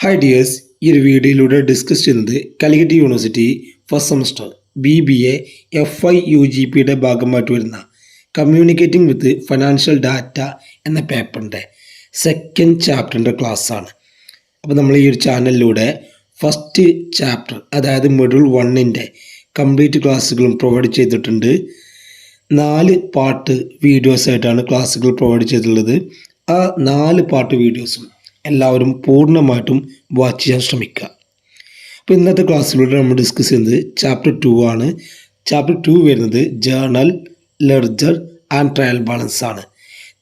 Hi dears, ഈ ഒരു വീഡിയോയിലൂടെ ഡിസ്കസ് ചെയ്യുന്നത് Calicut university first semester BBA FI UGPയുടെ ഭാഗമായിട്ട് വരുന്ന കമ്മ്യൂണിക്കേറ്റിംഗ് വിത്ത് ഫൈനാൻഷ്യൽ ഡാറ്റ എന്ന പേപ്പറിൻ്റെ സെക്കൻഡ് ചാപ്റ്ററിൻ്റെ ക്ലാസ്സാണ്. അപ്പോൾ നമ്മൾ ഈ ഒരു ചാനലിലൂടെ ഫസ്റ്റ് ചാപ്റ്റർ അതായത് മൊഡ്യൂൾ 1ൻ്റെ കംപ്ലീറ്റ് ക്ലാസ്സുകളും പ്രൊവൈഡ് ചെയ്തിട്ടുണ്ട്. 4 പാർട്ട് വീഡിയോസായിട്ടാണ് ക്ലാസ്സുകൾ പ്രൊവൈഡ് ചെയ്തിട്ടുള്ളത്. ആ 4 പാർട്ട് വീഡിയോസും എല്ലാവരും പൂർണ്ണമായിട്ടും വാച്ച് ചെയ്യാൻ ശ്രമിക്കുക. അപ്പോൾ ഇന്നത്തെ ക്ലാസ്സിലൂടെ നമ്മൾ ഡിസ്കസ് ചെയ്യുന്നത് ചാപ്റ്റർ 2 ആണ്. ചാപ്റ്റർ 2 വരുന്നത് journal, ledger and trial balance ആണ്.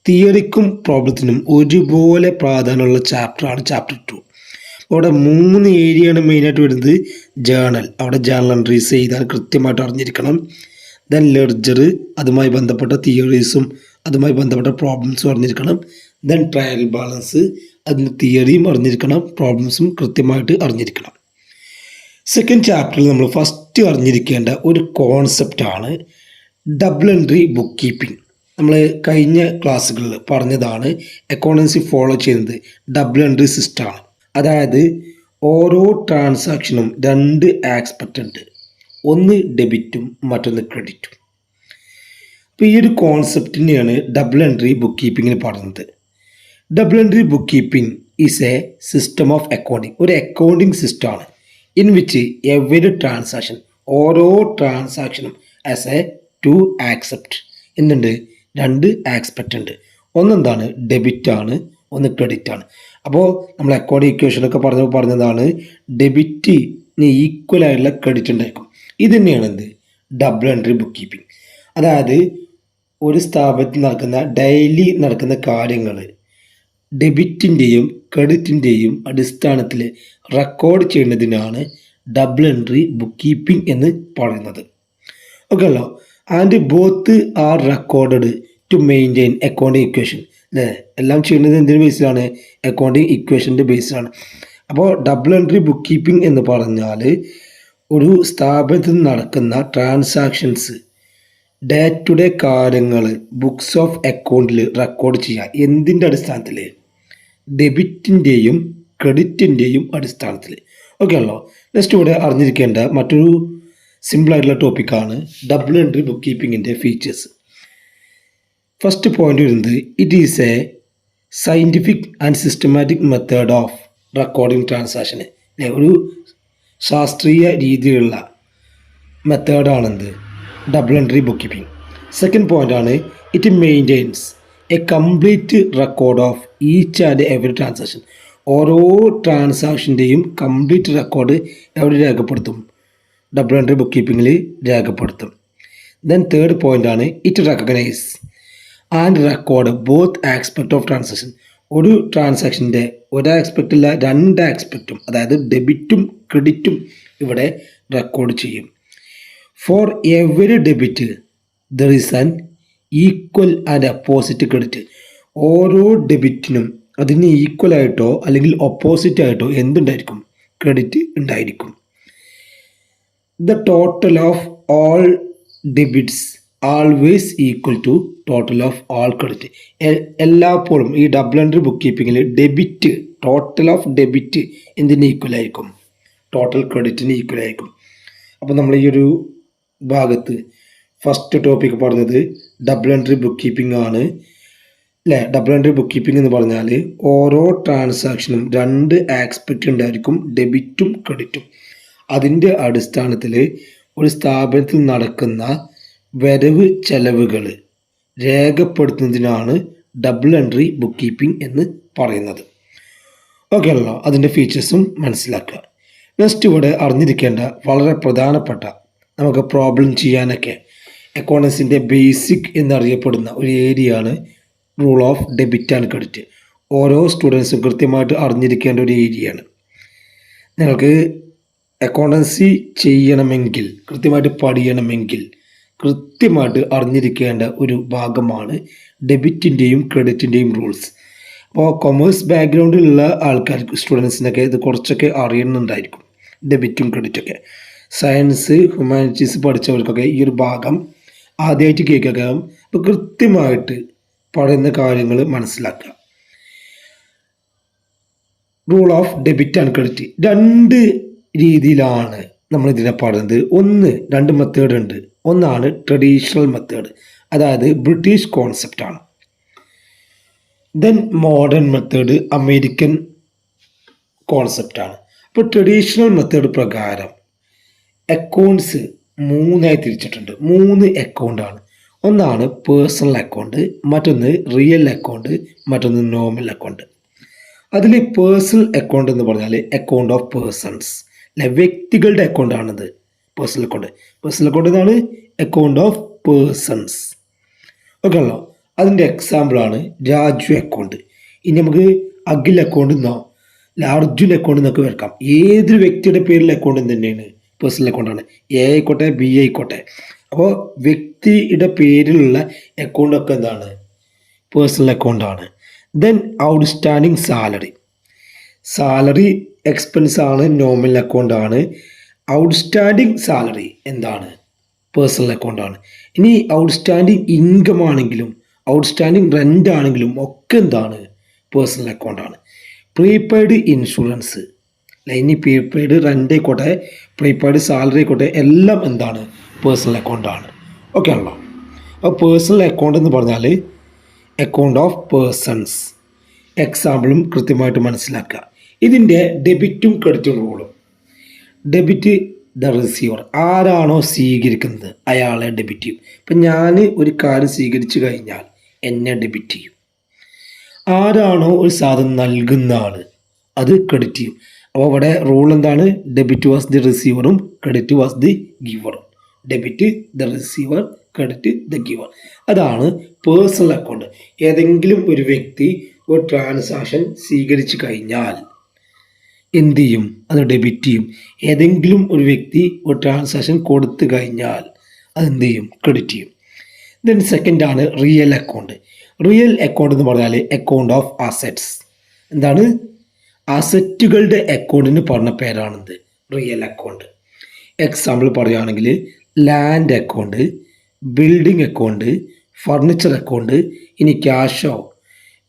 തിയറിക്കും പ്രോബ്ലത്തിനും ഒരുപോലെ പ്രാധാന്യമുള്ള ചാപ്റ്ററാണ് ചാപ്റ്റർ 2. അവിടെ 3 ഏരിയയാണ് മെയിനായിട്ട് വരുന്നത്. ജേർണൽ, അവിടെ ജേർണൽ എൻട്രീസ് ചെയ്താൽ കൃത്യമായിട്ട് അറിഞ്ഞിരിക്കണം. ദെൻ ലെഡ്ജർ, അതുമായി ബന്ധപ്പെട്ട തിയറീസും അതുമായി ബന്ധപ്പെട്ട പ്രോബ്ലംസും അറിഞ്ഞിരിക്കണം. ദെൻ ട്രയൽ ബാലൻസ്, അതിൻ്റെ തിയറിയും അറിഞ്ഞിരിക്കണം, പ്രോബ്ലംസും കൃത്യമായിട്ട് അറിഞ്ഞിരിക്കണം. സെക്കൻഡ് ചാപ്റ്ററിൽ നമ്മൾ ഫസ്റ്റ് അറിഞ്ഞിരിക്കേണ്ട ഒരു കോൺസെപ്റ്റാണ് ഡബിൾ എൻട്രി ബുക്ക് കീപ്പിംഗ്. നമ്മൾ കഴിഞ്ഞ ക്ലാസ്സുകളിൽ പറഞ്ഞതാണ് അക്കൗണ്ടൻസി ഫോളോ ചെയ്യുന്നത് ഡബിൾ എൻട്രി സിസ്റ്റമാണ്. അതായത് ഓരോ ട്രാൻസാക്ഷനും 2 ആസ്പെക്റ്റ് ഉണ്ട്, ഒന്ന് ഡെബിറ്റും മറ്റൊന്ന് ക്രെഡിറ്റും. അപ്പോൾ ഈ ഒരു കോൺസെപ്റ്റിനെയാണ് ഡബിൾ എൻട്രി ബുക്ക് കീപ്പിങ്ങിന് പറയുന്നത്. Double entry book keeping is A system of accounting, ഒരു അക്കൗണ്ടിങ് സിസ്റ്റമാണ് ഇൻ വിച്ച് എവരി ട്രാൻസാക്ഷൻ, ഓരോ ട്രാൻസാക്ഷനും ആസ് എ 2 ആക്സെപ്റ്റ് എന്തുണ്ട്, 2 ആസ്പെക്റ്റ് ഉണ്ട്. ഒന്നെന്താണ്, ഡെബിറ്റാണ്, ഒന്ന് ക്രെഡിറ്റ് ആണ്. അപ്പോൾ നമ്മൾ അക്കൗണ്ടിങ് ഇക്വേഷനൊക്കെ പറഞ്ഞതാണ് ഡെബിറ്റിന് ഈക്വൽ ആയിട്ടുള്ള ക്രെഡിറ്റ് ഉണ്ടായിരിക്കും. ഇത് തന്നെയാണ് എന്ത്, ഡബിൾ എൻട്രി ബുക്ക് കീപ്പിംഗ്. അതായത് ഒരു സ്ഥാപനത്തിൽ നടക്കുന്ന ഡെയിലി നടക്കുന്ന കാര്യങ്ങൾ ഡെബിറ്റിൻ്റെയും ക്രെഡിറ്റിൻ്റെയും അടിസ്ഥാനത്തിൽ റെക്കോർഡ് ചെയ്യുന്നതിനാണ് ഡബിൾ എൻട്രി ബുക്ക് കീപ്പിംഗ് എന്ന് പറയുന്നത്. ഓക്കെ അല്ലോ. And both are recorded to maintain accounting equation. അല്ലേ, എല്ലാം ചെയ്യുന്നത് എന്തിൻ്റെ ബേസിലാണ്, അക്കൗണ്ടിങ് ഇക്വേഷൻ്റെ ബേസിലാണ്. അപ്പോൾ ഡബിൾ എൻട്രി ബുക്ക് കീപ്പിംഗ് എന്ന് പറഞ്ഞാൽ ഒരു സ്ഥാപനത്തിൽ നടക്കുന്ന ട്രാൻസാക്ഷൻസ്, ഡേ ടു ഡേ കാര്യങ്ങൾ ബുക്സ് ഓഫ് അക്കൗണ്ടിൽ റെക്കോർഡ് ചെയ്യുക. എന്തിൻ്റെ അടിസ്ഥാനത്തിൽ, ഡെബിറ്റിൻ്റെയും ക്രെഡിറ്റിൻ്റെയും അടിസ്ഥാനത്തിൽ. ഓക്കെ ആണല്ലോ. നെക്സ്റ്റ് ഇവിടെ അറിഞ്ഞിരിക്കേണ്ട മറ്റൊരു സിമ്പിളായിട്ടുള്ള ടോപ്പിക്കാണ് ഡബിൾ എൻട്രി ബുക്ക് കീപ്പിങ്ങിൻ്റെ ഫീച്ചേഴ്സ്. ഫസ്റ്റ് പോയിന്റ് വരുന്നത് it is a scientific and systematic method of recording transaction. ഒരു ശാസ്ത്രീയ രീതിയിലുള്ള മെത്തേഡാണെന്ത്, double entry bookkeeping. Second point ആണ് it maintains a complete record of each and every transaction. ഓരോ ട്രാൻസാക്ഷൻ്റെയും complete record എവിടെ രേഖപ്പെടുത്തും, ഡബിൾ എൻട്രി ബുക്ക് കീപ്പിങ്ങിൽ രേഖപ്പെടുത്തും. ദെൻ തേർഡ് പോയിന്റ് ആണ് it recognise and record both aspect of transaction. ഒരു ട്രാൻസാക്ഷൻ്റെ ഒരു ആസ്പെക്റ്റില്ല, 2 ആസ്പെക്റ്റും, അതായത് ഡെബിറ്റും ക്രെഡിറ്റും ഇവിടെ റെക്കോർഡ് ചെയ്യും. For every debit there is an equal and opposite credit. ഓരോ ഡെബിറ്റിനും അതിന് ഈക്വൽ ആയിട്ടോ അല്ലെങ്കിൽ ഓപ്പോസിറ്റ് ആയിട്ടോ എന്തുണ്ടായിരിക്കും, ക്രെഡിറ്റ് ഉണ്ടായിരിക്കും. The total of all debits always equal to total of all credit. എല്ലായ്പ്പോഴും ഈ ഡബിൾ എൻട്രി ബുക്ക് കീപ്പിങ്ങിൽ ഡെബിറ്റ്, ടോട്ടൽ ഓഫ് ഡെബിറ്റ് എന്തിന് ഈക്വൽ ആയിരിക്കും, ടോട്ടൽ ക്രെഡിറ്റിന് ഈക്വൽ ആയിരിക്കും. അപ്പോൾ നമ്മൾ ഈ ഒരു ഭാഗത്ത് ഫസ്റ്റ് ടോപ്പിക് പറഞ്ഞത് ഡബിൾ എൻട്രി ബുക്ക് കീപ്പിംഗ് ആണ് അല്ലേ. ഡബിൾ എൻട്രി ബുക്ക് കീപ്പിംഗ് എന്ന് പറഞ്ഞാൽ ഓരോ ട്രാൻസാക്ഷനും 2 ആസ്പെക്റ്റ് ഉണ്ടായിരിക്കും, ഡെബിറ്റും ക്രെഡിറ്റും. അതിൻ്റെ അടിസ്ഥാനത്തിൽ ഒരു സ്ഥാപനത്തിൽ നടക്കുന്ന വരവ് ചെലവുകൾ രേഖപ്പെടുത്തുന്നതിനാണ് ഡബിൾ എൻട്രി ബുക്ക് കീപ്പിംഗ് എന്ന് പറയുന്നത്. ഓക്കെ ആണല്ലോ. അതിൻ്റെ ഫീച്ചേഴ്സും മനസ്സിലാക്കുക. നെക്സ്റ്റ് ഇവിടെ അറിഞ്ഞിരിക്കേണ്ട വളരെ പ്രധാനപ്പെട്ട, നമുക്ക് പ്രോബ്ലം ചെയ്യാനൊക്കെ അക്കൗണ്ടൻസിൻ്റെ ബേസിക് എന്നറിയപ്പെടുന്ന ഒരു ഏരിയയാണ് rule of debit and credit. ഓരോ സ്റ്റുഡൻസും കൃത്യമായിട്ട് അറിഞ്ഞിരിക്കേണ്ട ഒരു ഏരിയയാണ്. നിങ്ങൾക്ക് അക്കൗണ്ടൻസി ചെയ്യണമെങ്കിൽ, കൃത്യമായിട്ട് പഠിക്കണമെങ്കിൽ കൃത്യമായിട്ട് അറിഞ്ഞിരിക്കേണ്ട ഒരു ഭാഗമാണ് ഡെബിറ്റിൻ്റെയും ക്രെഡിറ്റിൻ്റെയും റൂൾസ്. അപ്പോൾ കൊമേഴ്സ് ബാക്ക്ഗ്രൗണ്ടിലുള്ള ആൾക്കാർക്ക്, സ്റ്റുഡൻസിനൊക്കെ ഇത് കുറച്ചൊക്കെ അറിയുന്നുണ്ടായിരിക്കും, ഡെബിറ്റും ക്രെഡിറ്റൊക്കെ. സയൻസ്, ഹ്യൂമാനിറ്റീസ് പഠിച്ചവർക്കൊക്കെ ഈ ഒരു ഭാഗം ആദ്യമായിട്ട് കേൾക്കുക. അപ്പോൾ കൃത്യമായിട്ട് പറയുന്ന കാര്യങ്ങൾ മനസ്സിലാക്കുക. Rule of debit and credit രണ്ട് രീതിയിലാണ് നമ്മൾ ഇതിനെ പറയുന്നത്. രണ്ട് മെത്തേഡ് ഉണ്ട്. ഒന്നാണ് ട്രഡീഷണൽ മെത്തേഡ്, അതായത് ബ്രിട്ടീഷ് കോൺസെപ്റ്റ് ആണ്. Then modern method American concept ആണ്. അപ്പോൾ ട്രഡീഷണൽ മെത്തേഡ് പ്രകാരം അക്കൗണ്ട്സ് മൂന്നായി തിരിച്ചിട്ടുണ്ട്. 3 അക്കൗണ്ടാണ്. ഒന്നാണ് പേഴ്സണൽ അക്കൗണ്ട്, മറ്റൊന്ന് റിയൽ അക്കൗണ്ട്, മറ്റൊന്ന് നോർമൽ അക്കൗണ്ട്. അതിൽ പേഴ്സണൽ അക്കൗണ്ട് എന്ന് പറഞ്ഞാൽ അക്കൗണ്ട് ഓഫ് പേഴ്സൺസ്, അല്ലെ, വ്യക്തികളുടെ അക്കൗണ്ടാണിത്. പേഴ്സണൽ അക്കൗണ്ട് എന്നാണ് അക്കൗണ്ട് ഓഫ് പേഴ്സൺസ്. ഓക്കെ ആണല്ലോ. അതിൻ്റെ എക്സാമ്പിളാണ് രാജു അക്കൗണ്ട്. ഇനി നമുക്ക് അഖിൽ അക്കൗണ്ട് എന്നോ അർജുൻ അക്കൗണ്ട് എന്നൊക്കെ വെക്കാം. ഏതൊരു വ്യക്തിയുടെ പേരിലെ അക്കൗണ്ട് തന്നെയാണ് പേഴ്സണൽ അക്കൗണ്ടാണ്. എ ആയിക്കോട്ടെ ബി ആയിക്കോട്ടെ. അപ്പോൾ വ്യക്തിയുടെ പേരിലുള്ള അക്കൗണ്ടൊക്കെ എന്താണ്? പേഴ്സണൽ അക്കൗണ്ടാണ്. ദെൻ ഔട്ട്സ്റ്റാൻഡിങ് സാലറി എക്സ്പെൻസ് ആണ്, നോർമൽ അക്കൗണ്ടാണ്. ഔട്ട്സ്റ്റാൻഡിങ് സാലറി എന്താണ്? പേഴ്സണൽ അക്കൗണ്ടാണ്. ഇനി ഔട്ട്സ്റ്റാൻഡിങ് ഇൻകം ആണെങ്കിലും ഔട്ട്സ്റ്റാൻഡിങ് റെൻ്റ് ആണെങ്കിലും ഒക്കെ എന്താണ്? പേഴ്സണൽ അക്കൗണ്ടാണ്. പ്രീപെയ്ഡ് ഇൻഷുറൻസ്, അല്ലെ, ഇനി പ്രീപെയ്ഡ് റെൻ്റ് ആയിക്കോട്ടെ പ്രീപെയ്ഡ് സാലറി ആയിക്കോട്ടെ എല്ലാം എന്താണ്? പേഴ്സണൽ അക്കൗണ്ടാണ്. ഓക്കെ ആണല്ലോ. അപ്പോൾ പേഴ്സണൽ അക്കൗണ്ട് എന്ന് പറഞ്ഞാൽ അക്കൗണ്ട് ഓഫ് പേഴ്സൺസ്. എക്സാമ്പിളും കൃത്യമായിട്ട് മനസ്സിലാക്കുക. ഇതിൻ്റെ ഡെബിറ്റും ക്രെഡിറ്റും റൂളും. ഡെബിറ്റ് ദ റിസീവർ, ആരാണോ സ്വീകരിക്കുന്നത് അയാളെ ഡെബിറ്റ് ചെയ്യും. ഇപ്പം ഞാൻ ഒരു കാര്യം സ്വീകരിച്ചു കഴിഞ്ഞാൽ എന്നെ ഡെബിറ്റ് ചെയ്യും. ആരാണോ ഒരു സാധനം നൽകുന്ന ആൾ അത് ക്രെഡിറ്റ് ചെയ്യും. അപ്പോൾ ഇവിടെ റൂൾ എന്താണ്? ഡെബിറ്റ് വാസ് ദി റിസീവറും ക്രെഡിറ്റ് വാസ് ദി ഗിവറും. Debit the receiver, credit the giver. അതാണ് പേഴ്സണൽ അക്കൗണ്ട്. ഏതെങ്കിലും ഒരു വ്യക്തി ഒരു ട്രാൻസാക്ഷൻ സ്വീകരിച്ചു കഴിഞ്ഞാൽ എന്ത് ചെയ്യും? അത് ഡെബിറ്റ് ചെയ്യും. ഏതെങ്കിലും ഒരു വ്യക്തി ഒരു ട്രാൻസാക്ഷൻ കൊടുത്തു കഴിഞ്ഞാൽ അതെന്ത് ചെയ്യും? ക്രെഡിറ്റ് ചെയ്യും. ദെൻ സെക്കൻഡാണ് റിയൽ അക്കൗണ്ട്. റിയൽ അക്കൗണ്ട് എന്ന് പറഞ്ഞാൽ അക്കൗണ്ട് ഓഫ് അസറ്റ്സ്. എന്താണ്? അസറ്റുകളുടെ അക്കൗണ്ടിന് പറഞ്ഞ പേരാണിത് റിയൽ അക്കൗണ്ട്. എക്സാമ്പിൾ പറയുകയാണെങ്കിൽ land account, building account, furniture account, ഇനി ക്യാഷോ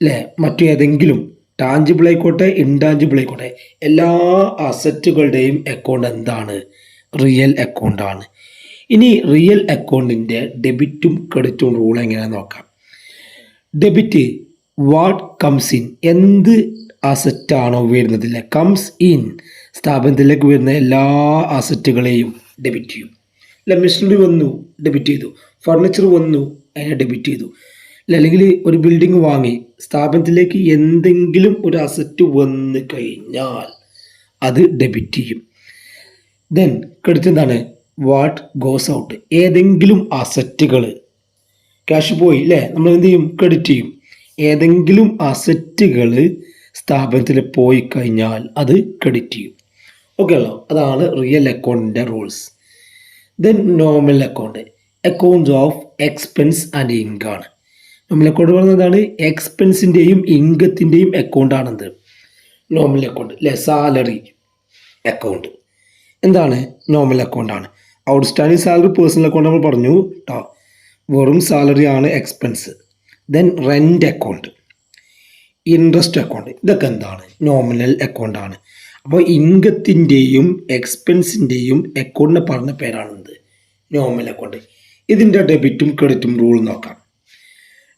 അല്ലേ മറ്റു ഏതെങ്കിലും ടാഞ്ചിബിൾ ആയിക്കോട്ടെ ഇൻടാഞ്ചിബിൾ ആയിക്കോട്ടെ എല്ലാ അസറ്റുകളുടെയും അക്കൗണ്ട് എന്താണ്? റിയൽ അക്കൗണ്ടാണ്. ഇനി റിയൽ അക്കൗണ്ടിൻ്റെ ഡെബിറ്റും ക്രെഡിറ്റും റൂൾ എങ്ങനെയാണെന്ന് നോക്കാം. ഡെബിറ്റ് വാട്ട് കംസ് ഇൻ, എന്ത് അസറ്റാണോ വരുന്നതില്ല, കംസ് ഇൻ, സ്ഥാപനത്തിലേക്ക് വരുന്ന എല്ലാ അസറ്റുകളെയും ഡെബിറ്റ് ചെയ്യും. അല്ല, മെഷീനറി വന്നു ഡെബിറ്റ് ചെയ്തു, ഫർണിച്ചർ വന്നു അതിനെ ഡെബിറ്റ് ചെയ്തു. അല്ലെങ്കിൽ ഒരു ബിൽഡിംഗ് വാങ്ങി, സ്ഥാപനത്തിലേക്ക് എന്തെങ്കിലും ഒരു അസറ്റ് വന്നു കഴിഞ്ഞാൽ അത് ഡെബിറ്റ് ചെയ്യും. ദെൻ ക്രെഡിറ്റ് എന്താണ്? വാട്ട് ഗോസ് ഔട്ട്, ഏതെങ്കിലും അസറ്റുകൾ ക്യാഷ് പോയി അല്ലേ, നമ്മൾ എന്ത് ചെയ്യും? ക്രെഡിറ്റ് ചെയ്യും. ഏതെങ്കിലും അസറ്റുകൾ സ്ഥാപനത്തിൽ പോയി കഴിഞ്ഞാൽ അത് ക്രെഡിറ്റ് ചെയ്യും. ഓക്കെ അല്ലോ. അതാണ് റിയൽ അക്കൗണ്ടിൻ്റെ rules. Then normal account, accounts of expense and income ആണ്. നോർമൽ അക്കൗണ്ട് പറയുന്നതാണ് എക്സ്പെൻസിൻ്റെയും ഇൻകത്തിൻ്റെയും അക്കൗണ്ടാണെന്ത്? നോർമൽ അക്കൗണ്ട് അല്ലെ. സാലറി അക്കൗണ്ട് എന്താണ്? നോർമൽ അക്കൗണ്ടാണ്. ഔട്ട്സ്റ്റാൻഡിങ് സാലറി പേഴ്സണൽ അക്കൗണ്ട് നമ്മൾ പറഞ്ഞു കേട്ടോ, വെറും സാലറി ആണ് expense. Then rent account, interest account, ഇതൊക്കെ എന്താണ്? നോമിനൽ അക്കൗണ്ടാണ്. അപ്പോൾ ഇൻകത്തിൻ്റെയും എക്സ്പെൻസിൻ്റെയും അക്കൗണ്ടിനെ പറഞ്ഞ പേരാണെന്ത്? Nominal account. ഇതിൻ്റെ ഡെബിറ്റും ക്രെഡിറ്റും റൂൾ നോക്കാം.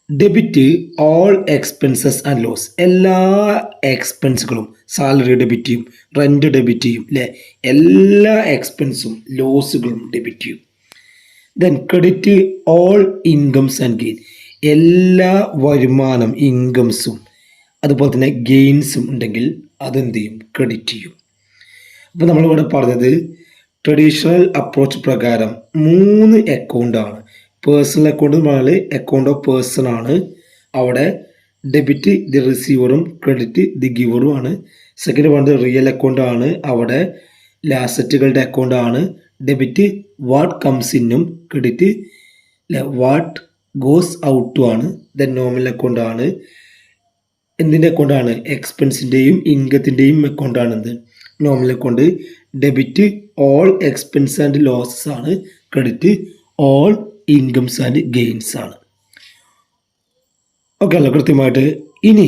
Debit all expenses and loss, എല്ലാ എക്സ്പെൻസുകളും സാലറി ഡെബിറ്റ് ചെയ്യും, റെൻറ്റ് ഡെബിറ്റ് ചെയ്യും അല്ലേ, എല്ലാ എക്സ്പെൻസും ലോസുകളും ഡെബിറ്റ് ചെയ്യും. Then credit all incomes and gain, എല്ലാ വരുമാനം ഇൻകംസും അതുപോലെ തന്നെ ഗെയിൻസും ഉണ്ടെങ്കിൽ അതെന്ത് ചെയ്യും? ക്രെഡിറ്റ് ചെയ്യും. അപ്പോൾ നമ്മളിവിടെ പറഞ്ഞത് ട്രഡീഷണൽ അപ്രോച്ച് പ്രകാരം 3 അക്കൗണ്ടാണ്. പേഴ്സണൽ അക്കൗണ്ട് എന്ന് പറഞ്ഞാൽ അക്കൗണ്ട് ഓഫ് പേഴ്സൺ ആണ്. അവിടെ ഡെബിറ്റ് ദി റിസീവറും ക്രെഡിറ്റ് ദി ഗിവറും ആണ്. സെക്കൻഡ് പറഞ്ഞത് റിയൽ അക്കൗണ്ട് ആണ്. അവിടെ അസറ്റുകളുടെ അക്കൗണ്ട് ആണ്. ഡെബിറ്റ് വാട്ട് കംസ് ഇന്നും ക്രെഡിറ്റ് വാട്ട് ഗോസ് ഔട്ടും ആണ്. ദെൻ നോർമൽ അക്കൗണ്ട് ആണ്. എന്തിൻ്റെ അക്കൗണ്ടാണ്? എക്സ്പെൻസിൻ്റെയും ഇൻകത്തിൻ്റെയും അക്കൗണ്ടാണെന്ത്? Normal account. Debit all expense and losses ആണ്. Credit all incomes and gains ആണ്. ഓക്കെ അല്ല കൃത്യമായിട്ട്. ഇനി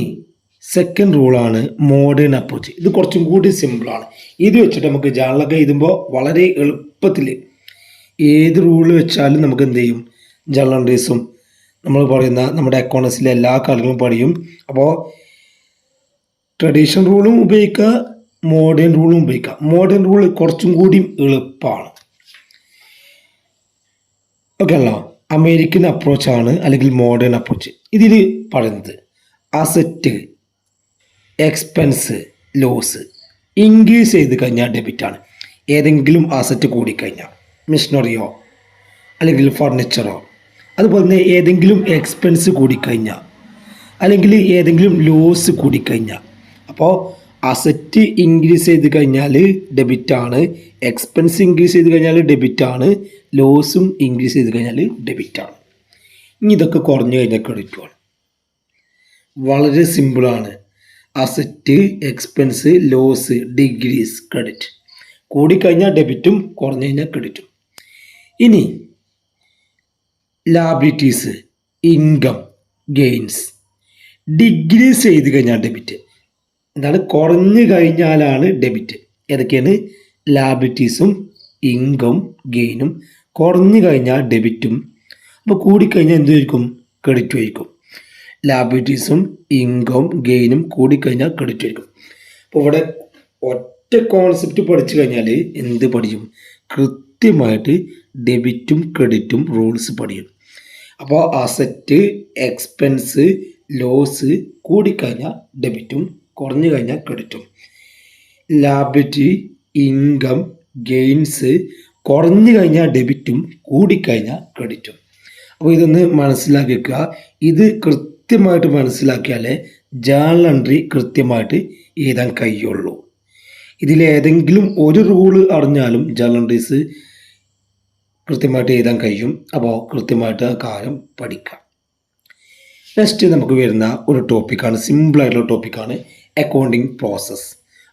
സെക്കൻഡ് റൂളാണ് മോഡേൺ അപ്രോച്ച്. ഇത് കുറച്ചും കൂടി സിമ്പിളാണ്. ഇത് വെച്ചിട്ട് നമുക്ക് ജേണലൊക്കെ എഴുതുമ്പോൾ വളരെ എളുപ്പത്തിൽ ഏത് റൂൾ വെച്ചാലും നമുക്ക് എന്ത് ചെയ്യും, ജേണൽ എൻട്രീസും നമ്മൾ പറയുന്ന നമ്മുടെ അക്കൗണ്ടൻസിലെ എല്ലാ കാര്യങ്ങളും പഠിക്കും. അപ്പോൾ ട്രഡീഷണൽ റൂളും ഉപയോഗിക്കുക, മോഡേൺ റൂളും ഉപയോഗിക്കുക. മോഡേൺ റൂൾ കുറച്ചും കൂടി എളുപ്പമാണ്. ഓക്കെ അല്ലോ. അമേരിക്കൻ അപ്രോച്ചാണ് അല്ലെങ്കിൽ മോഡേൺ അപ്രോച്ച്. ഇതിൽ പറയുന്നത് അസറ്റ്, എക്സ്പെൻസ്, ലോസ് ഇൻക്രീസ് ചെയ്ത് കഴിഞ്ഞാൽ ഡെബിറ്റാണ്. ഏതെങ്കിലും അസറ്റ് കൂടിക്കഴിഞ്ഞാൽ, മെഷീനറിയോ അല്ലെങ്കിൽ ഫർണിച്ചറോ, അതുപോലെ തന്നെ ഏതെങ്കിലും എക്സ്പെൻസ് കൂടിക്കഴിഞ്ഞാൽ അല്ലെങ്കിൽ ഏതെങ്കിലും ലോസ് കൂടിക്കഴിഞ്ഞാൽ, അപ്പോൾ അസറ്റ് ഇൻക്രീസ് ചെയ്ത് കഴിഞ്ഞാൽ ഡെബിറ്റാണ്, എക്സ്പെൻസ് ഇൻക്രീസ് ചെയ്ത് കഴിഞ്ഞാൽ ഡെബിറ്റാണ്, ലോസും ഇൻക്രീസ് ചെയ്ത് കഴിഞ്ഞാൽ ഡെബിറ്റാണ്. ഇനി ഇതൊക്കെ കുറഞ്ഞു കഴിഞ്ഞാൽ ക്രെഡിറ്റുമാണ്. വളരെ സിമ്പിളാണ്. Asset, expense, loss, decrease, credit. കൂടിക്കഴിഞ്ഞാൽ ഡെബിറ്റും കുറഞ്ഞു കഴിഞ്ഞാൽ ക്രെഡിറ്റും. ഇനി ലാബിലിറ്റീസ്, ഇൻകം, ഗെയിൻസ്. ഡിഗ്രീസ് ചെയ്ത് കഴിഞ്ഞാൽ ഡെബിറ്റ്. എന്താണ്? കുറഞ്ഞു കഴിഞ്ഞാലാണ് ഡെബിറ്റ്. ഏതൊക്കെയാണ്? ലാബിലിറ്റീസും ഇൻകം, ഗെയിനും. കുറഞ്ഞു കഴിഞ്ഞാൽ ഡെബിറ്റും. അപ്പോൾ കൂടിക്കഴിഞ്ഞാൽ എന്തുമായിരിക്കും? ക്രെഡിറ്റും ആയിരിക്കും. ലാബിലിറ്റീസും ഇൻകം, ഗെയിനും കൂടിക്കഴിഞ്ഞാൽ ക്രെഡിറ്റ് ആയിരിക്കും. അപ്പോൾ ഇവിടെ ഒറ്റ കോൺസെപ്റ്റ് പഠിച്ചു കഴിഞ്ഞാൽ എന്ത് പഠിക്കും? കൃത്യമായിട്ട് ഡെബിറ്റും ക്രെഡിറ്റും റൂൾസ് പഠിക്കും. അപ്പോൾ അസറ്റ്, എക്സ്പെൻസ്, ലോസ് കൂടിക്കഴിഞ്ഞാൽ ഡെബിറ്റും കുറഞ്ഞു കഴിഞ്ഞാൽ ക്രെഡിറ്റും. ലാബിലിറ്റി, ഇൻകം, ഗെയിൻസ് കുറഞ്ഞു കഴിഞ്ഞാൽ ഡെബിറ്റും കൂടിക്കഴിഞ്ഞാൽ ക്രെഡിറ്റും. അപ്പോൾ ഇതൊന്ന് മനസ്സിലാക്കി വെക്കുക. ഇത് കൃത്യമായിട്ട് മനസ്സിലാക്കിയാലേ ജേണൽ എൻട്രി കൃത്യമായിട്ട് എഴുതാൻ കഴിയുള്ളൂ. ഇതിലേതെങ്കിലും ഒരു റൂള് അറിഞ്ഞാലും ജേണൽ എൻട്രീസ് കൃത്യമായിട്ട് എഴുതാൻ കഴിയും. അപ്പോൾ കൃത്യമായിട്ട് ആ കാര്യം പഠിക്കാം. നെക്സ്റ്റ് നമുക്ക് വരുന്ന ഒരു ടോപ്പിക്കാണ്, സിമ്പിളായിട്ടുള്ള ടോപ്പിക്കാണ് അക്കൗണ്ടിങ് പ്രോസസ്സ്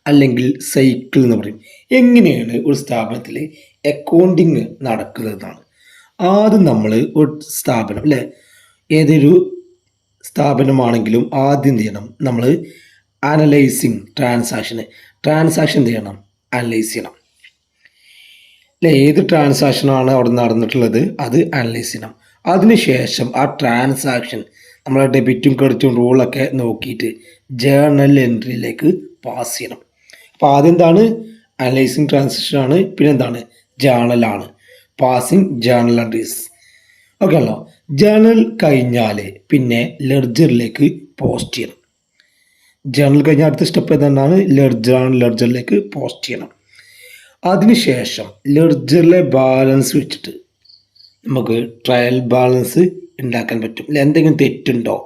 അല്ലെങ്കിൽ സൈക്കിൾ എന്ന് പറയും. എങ്ങനെയാണ് ഒരു സ്ഥാപനത്തിൽ അക്കൗണ്ടിങ് നടക്കുന്നതാണ്. ആദ്യം നമ്മൾ ഒരു സ്ഥാപനം അല്ലേ, ഏതൊരു സ്ഥാപനമാണെങ്കിലും ആദ്യം എന്ത് ചെയ്യണം? നമ്മൾ അനലൈസിങ് ട്രാൻസാക്ഷൻ എന്ത് ചെയ്യണം? അനലൈസ് ചെയ്യണം അല്ലേ. ഏത് ട്രാൻസാക്ഷനാണ് അവിടെ നടന്നിട്ടുള്ളത് അത് അനലൈസ് ചെയ്യണം. അതിനുശേഷം ആ ട്രാൻസാക്ഷൻ നമ്മളെ ഡെബിറ്റും ക്രെഡിറ്റും റൂളൊക്കെ നോക്കിയിട്ട് ജേണൽ എൻട്രിയിലേക്ക് പാസ് ചെയ്യണം. അപ്പോൾ ആദ്യം എന്താണ്? അനലൈസിങ് ട്രാൻസാക്ഷൻ ആണ്. പിന്നെ എന്താണ്? ജേണലാണ്. Passing journal entries. ഓക്കെ ആണല്ലോ. ജേണൽ കഴിഞ്ഞാൽ പിന്നെ ലെഡ്ജറിലേക്ക് പോസ്റ്റ് ചെയ്യണം. ജേണൽ കഴിഞ്ഞാൽ അടുത്ത സ്റ്റെപ്പ് ഏതാണ്? ലെഡ്ജറാണ്. ലെഡ്ജറിലേക്ക് പോസ്റ്റ് ചെയ്യണം. അതിനുശേഷം ലെഡ്ജറിലെ ബാലൻസ് വെച്ചിട്ട് നമുക്ക് ട്രയൽ ബാലൻസ് ഉണ്ടാക്കാൻ പറ്റും അല്ലെ. എന്തെങ്കിലും തെറ്റുണ്ടോ?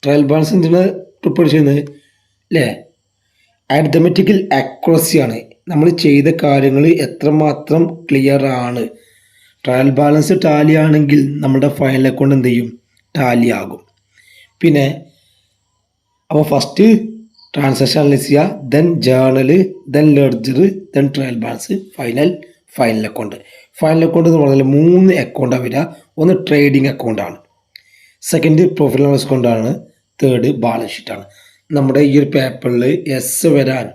ട്രയൽ ബാലൻസ് എന്തിനാണ് പ്രിപ്പയർ ചെയ്യുന്നത് അല്ലേ? അരിത്തമെറ്റിക്കൽ അക്യുറസിയാണ്. നമ്മൾ ചെയ്ത കാര്യങ്ങൾ എത്രമാത്രം ക്ലിയർ ആണ്. ട്രയൽ ബാലൻസ് ടാലി ആണെങ്കിൽ നമ്മുടെ ഫൈനൽ അക്കൗണ്ട് എന്ത് ചെയ്യും? ടാലി ആകും. പിന്നെ അപ്പോൾ ഫസ്റ്റ് ട്രാൻസാക്ഷൻ അനലൈസ് ചെയ്യുക, then journal, then ledger, then trial balance, final account. Final account എന്ന് പറഞ്ഞാൽ 3 അക്കൗണ്ടാണ് വരിക. ഒന്ന് ട്രേഡിംഗ് അക്കൗണ്ടാണ്, സെക്കൻഡ് പ്രോഫിറ്റ് ആൻഡ് ലോസ് അക്കൗണ്ടാണ്, തേർഡ് ബാലൻസ് ഷീറ്റാണ്. നമ്മുടെ ഈ ഒരു പേപ്പറിൽ എസ് വരാൻ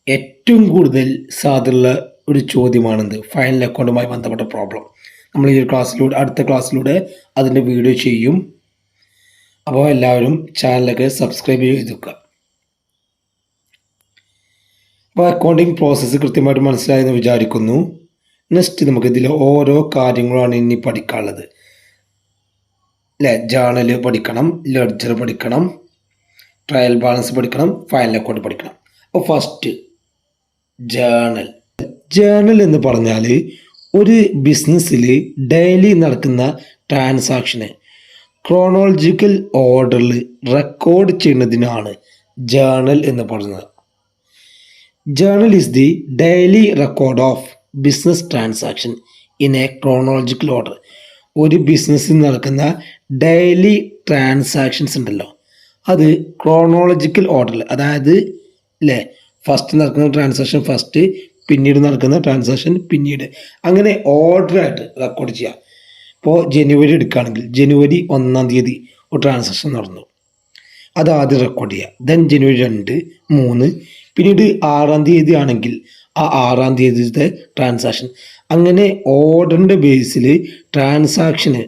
ഏറ്റവും കൂടുതൽ സാധ്യതയുള്ള ഒരു ചോദ്യമാണെന്ത്? ഫൈനൽ അക്കൗണ്ടുമായി ബന്ധപ്പെട്ട പ്രോബ്ലം. നമ്മൾ ഈ ഒരു ക്ലാസ്സിലൂടെ, അടുത്ത ക്ലാസ്സിലൂടെ അതിൻ്റെ വീഡിയോ ചെയ്യും. അപ്പോൾ എല്ലാവരും ചാനലൊക്കെ സബ്സ്ക്രൈബ് ചെയ്ത് വെക്കുക. അപ്പോൾ അക്കൗണ്ടിങ് പ്രോസസ്സ് കൃത്യമായിട്ട് മനസ്സിലായെന്ന് വിചാരിക്കുന്നു. നെക്സ്റ്റ് നമുക്ക് ഇതിൽ ഓരോ കാര്യങ്ങളാണ് ഇനി പഠിക്കാനുള്ളത് അല്ലേ. ജേണൽ പഠിക്കണം, ലെഡ്ജർ പഠിക്കണം, ട്രയൽ ബാലൻസ് പഠിക്കണം, ഫൈനൽ അക്കൗണ്ട് പഠിക്കണം. അപ്പോൾ ഫസ്റ്റ് ജേണൽ. ജേണൽ എന്ന് പറഞ്ഞാൽ ഒരു ബിസിനസ്സിൽ ഡെയിലി നടക്കുന്ന ട്രാൻസാക്ഷനെ ക്രോണോളജിക്കൽ ഓർഡറിൽ റെക്കോർഡ് ചെയ്യുന്നതിനാണ് ജേണൽ എന്ന് പറയുന്നത്. Journal is the daily record of business transaction in A chronological order. ഒരു ബിസിനസ്സിൽ നടക്കുന്ന ഡെയിലി ട്രാൻസാക്ഷൻസ് ഉണ്ടല്ലോ, അത് ക്രോണോളജിക്കൽ ഓർഡറിൽ, അതായത് അല്ലേ, ഫസ്റ്റ് നടക്കുന്ന ട്രാൻസാക്ഷൻ ഫസ്റ്റ്, പിന്നീട് നടക്കുന്ന ട്രാൻസാക്ഷൻ പിന്നീട്, അങ്ങനെ ഓർഡറായിട്ട് റെക്കോർഡ് ചെയ്യുക. ഇപ്പോൾ ജനുവരി എടുക്കുകയാണെങ്കിൽ ജനുവരി 1-ാം തീയതി ഒരു ട്രാൻസാക്ഷൻ നടന്നു. അത് ആദ്യം റെക്കോർഡ് ചെയ്യുക. ദെൻ ജനുവരി 2, 3, പിന്നീട് 6-ാം തീയതി ആണെങ്കിൽ ആ 6-ാം തീയതിത്തെ ട്രാൻസാക്ഷൻ. അങ്ങനെ ഓർഡറിൻ്റെ ബേസിൽ ട്രാൻസാക്ഷന്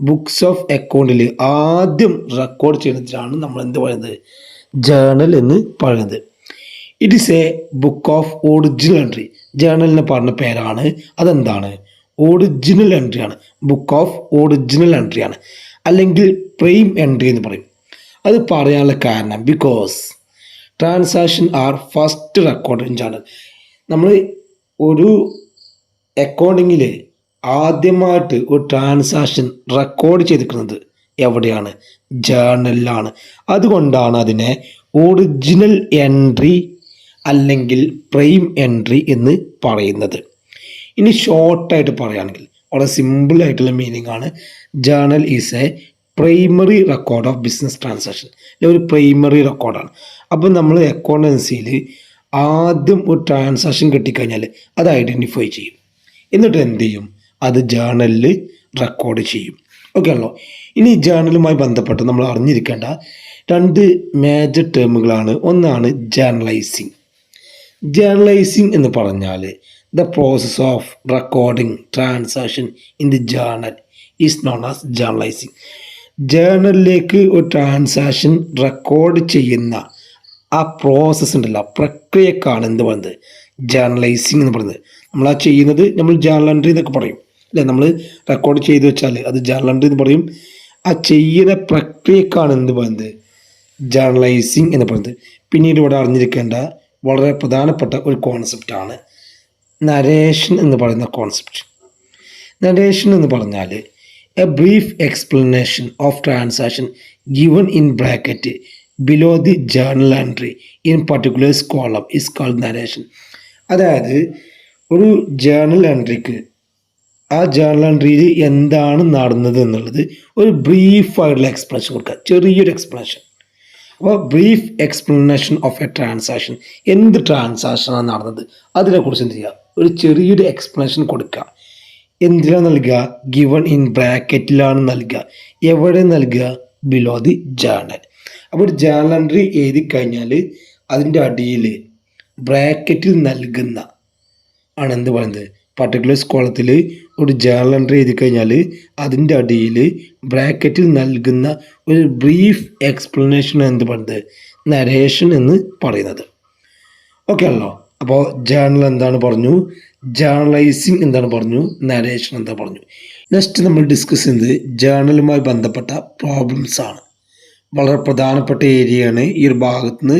ബുക്സ് ഓഫ് അക്കൗണ്ടിൽ ആദ്യം റെക്കോർഡ് ചെയ്യുന്നതിനാണ് നമ്മൾ എന്ത് പറയുന്നത്, ജേണൽ എന്ന് പറയുന്നത്. It is a book of original entry. ജേണലിന് പറഞ്ഞ പേരാണ്. അതെന്താണ്? ഒറിജിനൽ എൻട്രി ആണ്. ബുക്ക് ഓഫ് ഒറിജിനൽ എൻട്രി ആണ്, അല്ലെങ്കിൽ പ്രൈം എൻട്രി എന്ന് പറയും. അത് പറയാനുള്ള കാരണം because transaction are first record in journal. നമ്മൾ ഒരു അക്കൗണ്ടിങ്ങിൽ ആദ്യമായിട്ട് ഒരു ട്രാൻസാക്ഷൻ റെക്കോർഡ് ചെയ്തിരിക്കുന്നത് എവിടെയാണ്? ജേണലിലാണ്. അതുകൊണ്ടാണ് അതിനെ ഒറിജിനൽ എൻട്രി അല്ലെങ്കിൽ പ്രൈം എൻട്രി എന്ന് പറയുന്നത്. ഇനി ഷോർട്ടായിട്ട് പറയുകയാണെങ്കിൽ വളരെ സിമ്പിളായിട്ടുള്ള മീനിങ് ആണ്, journal is A primary record of business transaction. ഒരു പ്രൈമറി റെക്കോർഡാണ്. അപ്പോൾ നമ്മൾ അക്കൗണ്ടൻസിയിൽ ആദ്യം ഒരു ട്രാൻസാക്ഷൻ കിട്ടിക്കഴിഞ്ഞാൽ അത് ഐഡൻറ്റിഫൈ ചെയ്യും. എന്നിട്ട് എന്ത് ചെയ്യും? അത് ജേണലിൽ റെക്കോർഡ് ചെയ്യും. ഓക്കെ ആണല്ലോ. ഇനി ജേണലുമായി ബന്ധപ്പെട്ട് നമ്മൾ അറിഞ്ഞിരിക്കേണ്ട 2 മേജർ ടേമുകളാണ്. ഒന്നാണ് ജേർണലൈസിങ്. ജേർണലൈസിങ് എന്ന് പറഞ്ഞാൽ the process of recording transaction in the journal is known as journalising. ജേർണലിലേക്ക് ഒരു ട്രാൻസാക്ഷൻ റെക്കോർഡ് ചെയ്യുന്ന ആ പ്രോസസ്സ് ഉണ്ടല്ലോ, പ്രക്രിയക്കാണ് എന്ത് പറയുന്നത്, ജേർണലൈസിങ് എന്ന് പറയുന്നത്. നമ്മൾ ആ ചെയ്യുന്നത് നമ്മൾ ജേർണൽ എൻട്രി എന്നൊക്കെ പറയും അല്ലേ. നമ്മൾ റെക്കോർഡ് ചെയ്ത് വെച്ചാൽ അത് ജേർണൽ എൻട്രി എന്ന് പറയും. ആ ചെയ്യുന്ന പ്രക്രിയക്കാണ് എന്ത് പറയുന്നത്, ജേർണലൈസിങ് എന്ന് പറയുന്നത്. പിന്നീട് ഇവിടെ അറിഞ്ഞിരിക്കേണ്ട വളരെ പ്രധാനപ്പെട്ട ഒരു കോൺസെപ്റ്റാണ് നരേഷൻ എന്ന് പറയുന്ന കോൺസെപ്റ്റ്. നരേഷൻ എന്ന് പറഞ്ഞാൽ a brief explanation of transaction given in bracket below the journal entry in particular column is called narration. അതായത് ഒരു ജേർണൽ എൻട്രിക്ക് ആ ജേർണൽ എൻട്രിയിൽ എന്താണ് നടന്നത് എന്നുള്ളത് ഒരു ബ്രീഫായിട്ടുള്ള എക്സ്പ്ലനേഷൻ കൊടുക്കുക, ചെറിയൊരു എക്സ്പ്ലനേഷൻ. അപ്പോൾ brief explanation of A transaction, എന്ത് ട്രാൻസാക്ഷനാണ് നടന്നത് അതിനെക്കുറിച്ച് എന്ത് ചെയ്യുക, ഒരു ചെറിയൊരു എക്സ്പ്ലനേഷൻ കൊടുക്കുക. എന്തിനാണ് നൽകുക? ഗിവൺ ഇൻ ബ്രാക്കറ്റിലാണ് നൽകുക. എവിടെ നൽകുക? Below the journal. അപ്പോൾ ഒരു ജേർണൽ എൻട്രി എഴുതി കഴിഞ്ഞാൽ അതിൻ്റെ അടിയിൽ ബ്രാക്കറ്റിൽ നൽകുന്ന ആണ് എന്ത് പറയുന്നത്, പർട്ടിക്കുലർ കോളത്തിൽ ഒരു ജേർണൽ എൻട്രി എഴുതി കഴിഞ്ഞാൽ അതിൻ്റെ അടിയിൽ ബ്രാക്കറ്റിൽ നൽകുന്ന ഒരു ബ്രീഫ് എക്സ്പ്ലനേഷൻ എന്ത് പറയുന്നത്, നരേഷൻ എന്ന് പറയുന്നത്. ഓക്കെ ആണല്ലോ. അപ്പോൾ ജേർണൽ എന്താണ് പറഞ്ഞു, ജേർണലൈസിങ് എന്താണ് പറഞ്ഞു, നരേഷൻ എന്താ പറഞ്ഞു. നെക്സ്റ്റ് നമ്മൾ ഡിസ്കസ് ചെയ്യുന്നത് ജേർണലുമായി ബന്ധപ്പെട്ട പ്രോബ്ലംസ് ആണ്. വളരെ പ്രധാനപ്പെട്ട ഏരിയയാണ്. ഈ ഒരു ഭാഗത്ത് നിന്ന്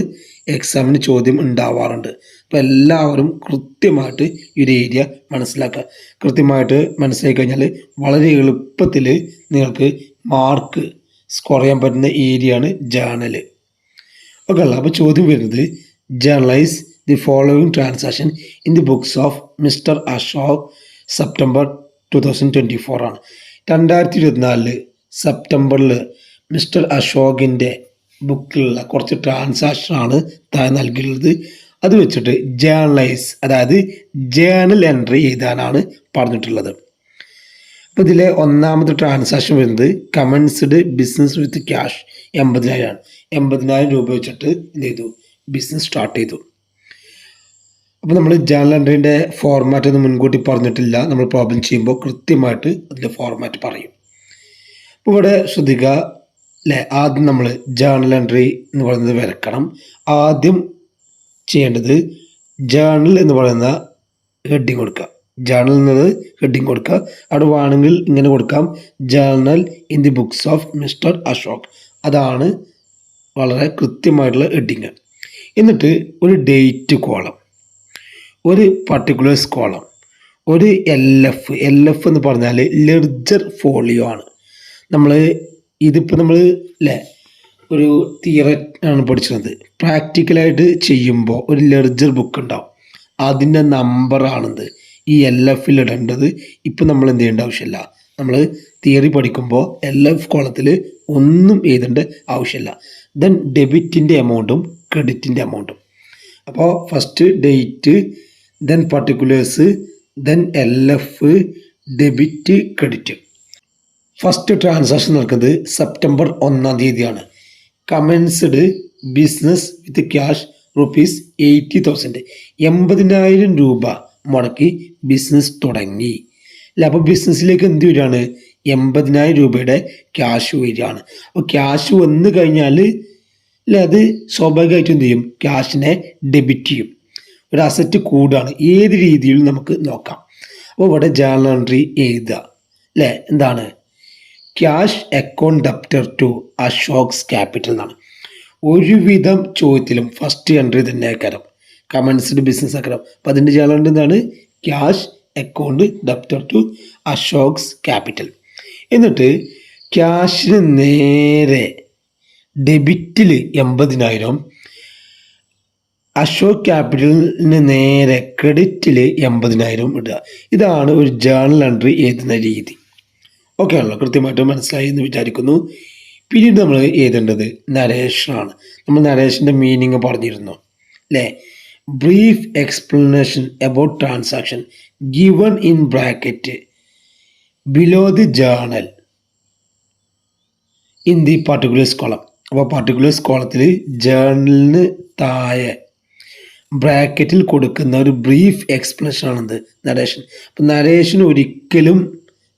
എക്സാമിന് ചോദ്യം ഉണ്ടാവാറുണ്ട്. അപ്പോൾ എല്ലാവരും കൃത്യമായിട്ട് ഈ ഒരു ഏരിയ മനസ്സിലാക്കുക. കൃത്യമായിട്ട് മനസ്സിലാക്കി കഴിഞ്ഞാൽ വളരെ എളുപ്പത്തിൽ നിങ്ങൾക്ക് മാർക്ക് സ്കോർ ചെയ്യാൻ പറ്റുന്ന ഏരിയയാണ് ജേർണൽ. ഓക്കെ അല്ല. അപ്പോൾ ചോദ്യം വരുന്നത് journalise the following transaction in the books of mister Ashok September 2024 ആണ്. 2024 സെപ്റ്റംബറിൽ മിസ്റ്റർ അശോകിൻ്റെ ബുക്കിലുള്ള കുറച്ച് ട്രാൻസാക്ഷനാണ് താഴെ നൽകിയിട്ടുള്ളത്. അത് വെച്ചിട്ട് ജേർണലൈസ്, അതായത് ജേർണൽ എൻട്രി എഴുതാനാണ് പറഞ്ഞിട്ടുള്ളത്. അപ്പോൾ ഇതിലെ ഒന്നാമത്തെ ട്രാൻസാക്ഷൻ വരുന്നത് കമൻസ്ഡ് ബിസിനസ് വിത്ത് ക്യാഷ് 80,000 ആണ്. 80,000 രൂപ വെച്ചിട്ട് എന്ത് ചെയ്തു, ബിസിനസ് സ്റ്റാർട്ട് ചെയ്തു. അപ്പോൾ നമ്മൾ ജേർണൽ എൻട്രീൻ്റെ ഫോർമാറ്റ് ഒന്നും മുൻകൂട്ടി പറഞ്ഞിട്ടില്ല. നമ്മൾ പ്രോബ്ലം ചെയ്യുമ്പോൾ കൃത്യമായിട്ട് അതിൻ്റെ ഫോർമാറ്റ് പറയും. അപ്പോൾ ഇവിടെ ശ്രദ്ധിക്കുക അല്ലേ. ആദ്യം നമ്മൾ ജേർണൽ എൻട്രി എന്ന് പറയുന്നത് വരക്കണം. ആദ്യം ചെയ്യേണ്ടത് ജേർണൽ എന്ന് പറയുന്ന ഹെഡിങ് കൊടുക്കുക. ജേർണൽ എന്നത് ഹെഡിങ് കൊടുക്കുക. അവിടെ വേണമെങ്കിൽ ഇങ്ങനെ കൊടുക്കാം, journal in the books of mister Ashok. അതാണ് വളരെ കൃത്യമായിട്ടുള്ള ഹെഡിങ്. എന്നിട്ട് ഒരു ഡേറ്റ് കോളം, ഒരു പർട്ടിക്കുലർ കോളം, ഒരു LF എന്ന് പറഞ്ഞാൽ ലെഡ്ജർ ഫോളിയോ ആണ്. ഇതിപ്പോൾ നമ്മൾ അല്ലേ ഒരു തിയറി ആണ് പഠിച്ചിരുന്നത്. പ്രാക്ടിക്കലായിട്ട് ചെയ്യുമ്പോൾ ഒരു ലെഡ്ജർ ബുക്ക് ഉണ്ടാവും, അതിൻ്റെ നമ്പറാണിത് ഈ LF ഇടേണ്ടത്. ഇപ്പം നമ്മൾ എന്ത് ചെയ്യേണ്ട ആവശ്യമില്ല. നമ്മൾ തിയറി പഠിക്കുമ്പോൾ LF കോളത്തിൽ ഒന്നും എഴുതേണ്ട ആവശ്യമില്ല. ദെൻ ഡെബിറ്റിൻ്റെ എമൗണ്ടും ക്രെഡിറ്റിൻ്റെ എമൗണ്ടും. അപ്പോൾ first date, then particulars, then LF, debit, credit. First transaction നടക്കുന്നത് സെപ്റ്റംബർ 1-ാം തീയതിയാണ്. Commenced business with cash ₹80,000. 80,000 രൂപ മുടക്കി ബിസിനസ് തുടങ്ങി അല്ല. അപ്പോൾ ബിസിനസ്സിലേക്ക് എന്ത് വരികയാണ്? 80,000 രൂപയുടെ ക്യാഷ് വരികയാണ്. അപ്പോൾ ക്യാഷ് വന്നു കഴിഞ്ഞാൽ അല്ലെ അത് സ്വാഭാവികമായിട്ടും എന്ത് ചെയ്യും? ക്യാഷിനെ ഡെബിറ്റ് ചെയ്യും. ഒരു അസറ്റ് കൂടുകയാണ്. ഏത് രീതിയിലും നമുക്ക് നോക്കാം. അപ്പോൾ ഇവിടെ ജേർണൽ എൻട്രി എഴുതുക അല്ലേ. എന്താണ്? Cash account debtor to Ashok's capital എന്നാണ്. ഒരുവിധം ചോദ്യത്തിലും ഫസ്റ്റ് എൻട്രി തന്നെ ആക്കാരം കമൻസ്ഡ് ബിസിനസ് ആക്കാരം. അപ്പം അതിൻ്റെ ജേർണൽ എൻട്രി എന്താണ്? Cash account debtor to Ashok's capital. എന്നിട്ട് ക്യാഷിന് നേരെ ഡെബിറ്റിൽ 80,000, അശോക് ക്യാപിറ്റലിന് നേരെ ക്രെഡിറ്റിൽ 80,000 ഇടുക. ഇതാണ് ഒരു ജേർണൽ എൻട്രി എഴുതുന്ന രീതി. ഓക്കെ ആണല്ലോ? കൃത്യമായിട്ട് മനസ്സിലായി എന്ന് വിചാരിക്കുന്നു. പിന്നീട് നമ്മൾ എഴുതേണ്ടത് നരേഷനാണ്. നമ്മൾ നരേഷൻ്റെ മീനിങ് പറഞ്ഞിരുന്നു അല്ലേ. Brief explanation about transaction given in bracket below the journal in the particulars column. അപ്പോൾ പർട്ടിക്കുലേഴ്സ് കോളത്തിൽ ജേർണലിന് താഴെ ബ്രാക്കറ്റിൽ കൊടുക്കുന്ന ഒരു ബ്രീഫ് എക്സ്പ്ലനേഷൻ ആണെന്ത്? നരേഷൻ. അപ്പം നരേഷൻ ഒരിക്കലും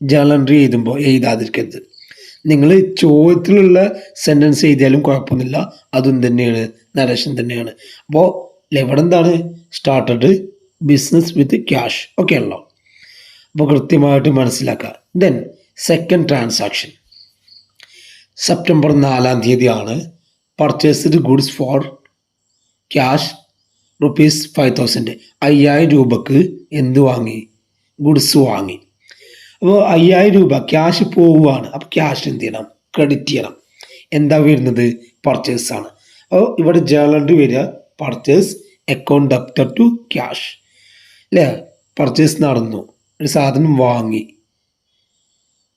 ജേർണൽ എൻട്രി എഴുതുമ്പോൾ എഴുതാതിരിക്കരുത്. നിങ്ങൾ ചോദ്യത്തിലുള്ള സെൻറ്റൻസ് എഴുതിയാലും കുഴപ്പമൊന്നുമില്ല, അതും തന്നെയാണ് നരേഷൻ തന്നെയാണ്. അപ്പോൾ ഇവിടെ എന്താണ്? Started business with cash. Okay ആണല്ലോ? അപ്പോൾ കൃത്യമായിട്ട് മനസ്സിലാക്കുക. ദെൻ സെക്കൻഡ് ട്രാൻസാക്ഷൻ സെപ്റ്റംബർ 4 ആണ്. Purchased goods for cash ₹5,000. 5,000 രൂപക്ക് എന്ത് വാങ്ങി? ഗുഡ്സ് വാങ്ങി. അപ്പോൾ 5,000 രൂപ ക്യാഷ് പോവുകയാണ്. അപ്പോൾ ക്യാഷ് എന്ത് ചെയ്യണം? ക്രെഡിറ്റ് ചെയ്യണം. എന്താ വരുന്നത്? പർച്ചേസ് ആണ്. അപ്പോൾ ഇവിടെ ജേർണൽ എൻട്രി വരിക purchase account debtor to cash അല്ലേ. പർച്ചേസ് നടന്നു, ഒരു സാധനം വാങ്ങി,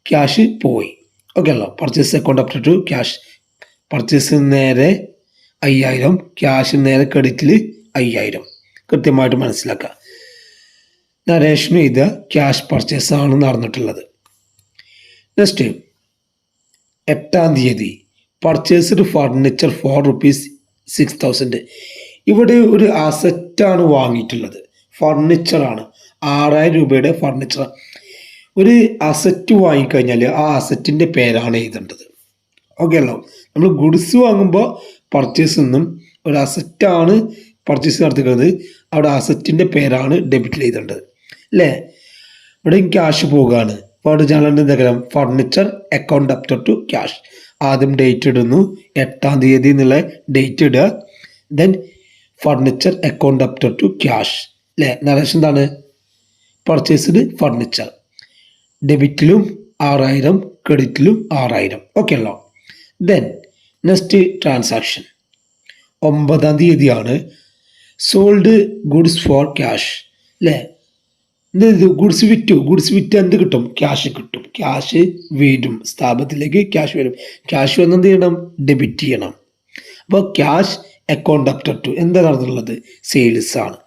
ക്യാഷ് പോയി. ഓക്കെ അല്ലോ? Purchase account debtor to cash. പർച്ചേസിന് നേരെ 5,000, ക്യാഷിന് നേരെ ക്രെഡിറ്റിൽ 5,000. കൃത്യമായിട്ട് മനസ്സിലാക്കുക. നരേഷനും ഇത് ക്യാഷ് പർച്ചേസ് ആണ് നടന്നിട്ടുള്ളത്. Next 8 purchased furniture four ₹6,000. ഇവിടെ ഒരു അസറ്റാണ് വാങ്ങിയിട്ടുള്ളത്. ഫർണിച്ചറാണ്. 6,000 രൂപയുടെ ഫർണിച്ചർ. ഒരു അസറ്റ് വാങ്ങിക്കഴിഞ്ഞാൽ ആ അസറ്റിൻ്റെ പേരാണ് എഴുതേണ്ടത്. ഓക്കെ അല്ലോ? നമ്മൾ ഗുഡ്സ് വാങ്ങുമ്പോൾ പർച്ചേസ് നിന്നും ഒരു അസറ്റാണ് പർച്ചേസ് നടത്തിക്കുന്നത്. അവിടെ അസറ്റിൻ്റെ പേരാണ് ഡെബിറ്റിൽ എഴുതേണ്ടത് അല്ലേ. ഇവിടെ ക്യാഷ് പോവുകയാണ്. അപ്പോൾ അവിടെ ജേർണൽ എന്തെങ്കിലും furniture account debtor to cash. ആദ്യം ഡേറ്റ് ഇടുന്നു, 8 എന്നുള്ള ഡേറ്റ് ഇടുക. Then furniture account debtor to cash അല്ലേ. നരേഷൻ എന്താണ്? Purchased furniture. ഡെബിറ്റിലും 6,000, ക്രെഡിറ്റിലും 6,000. ഓക്കെ അല്ലോ? ദെൻ നെക്സ്റ്റ് ട്രാൻസാക്ഷൻ 9 ആണ്. സോൾഡ് ഗുഡ്സ് ഫോർ ക്യാഷ് അല്ലേ. ഗുഡ്സ് വിറ്റ് എന്ത് കിട്ടും? ക്യാഷ് കിട്ടും. ക്യാഷ് വരും, സ്ഥാപനത്തിലേക്ക് ക്യാഷ് വരും. ക്യാഷ് വന്ന് എന്ത് ചെയ്യണം? ഡെബിറ്റ് ചെയ്യണം. അപ്പോൾ ക്യാഷ് അക്കൗണ്ട് ഡെപ്റ്റർ ടു എന്താ നടന്നിട്ടുള്ളത്? സെയിൽസ് ആണ്.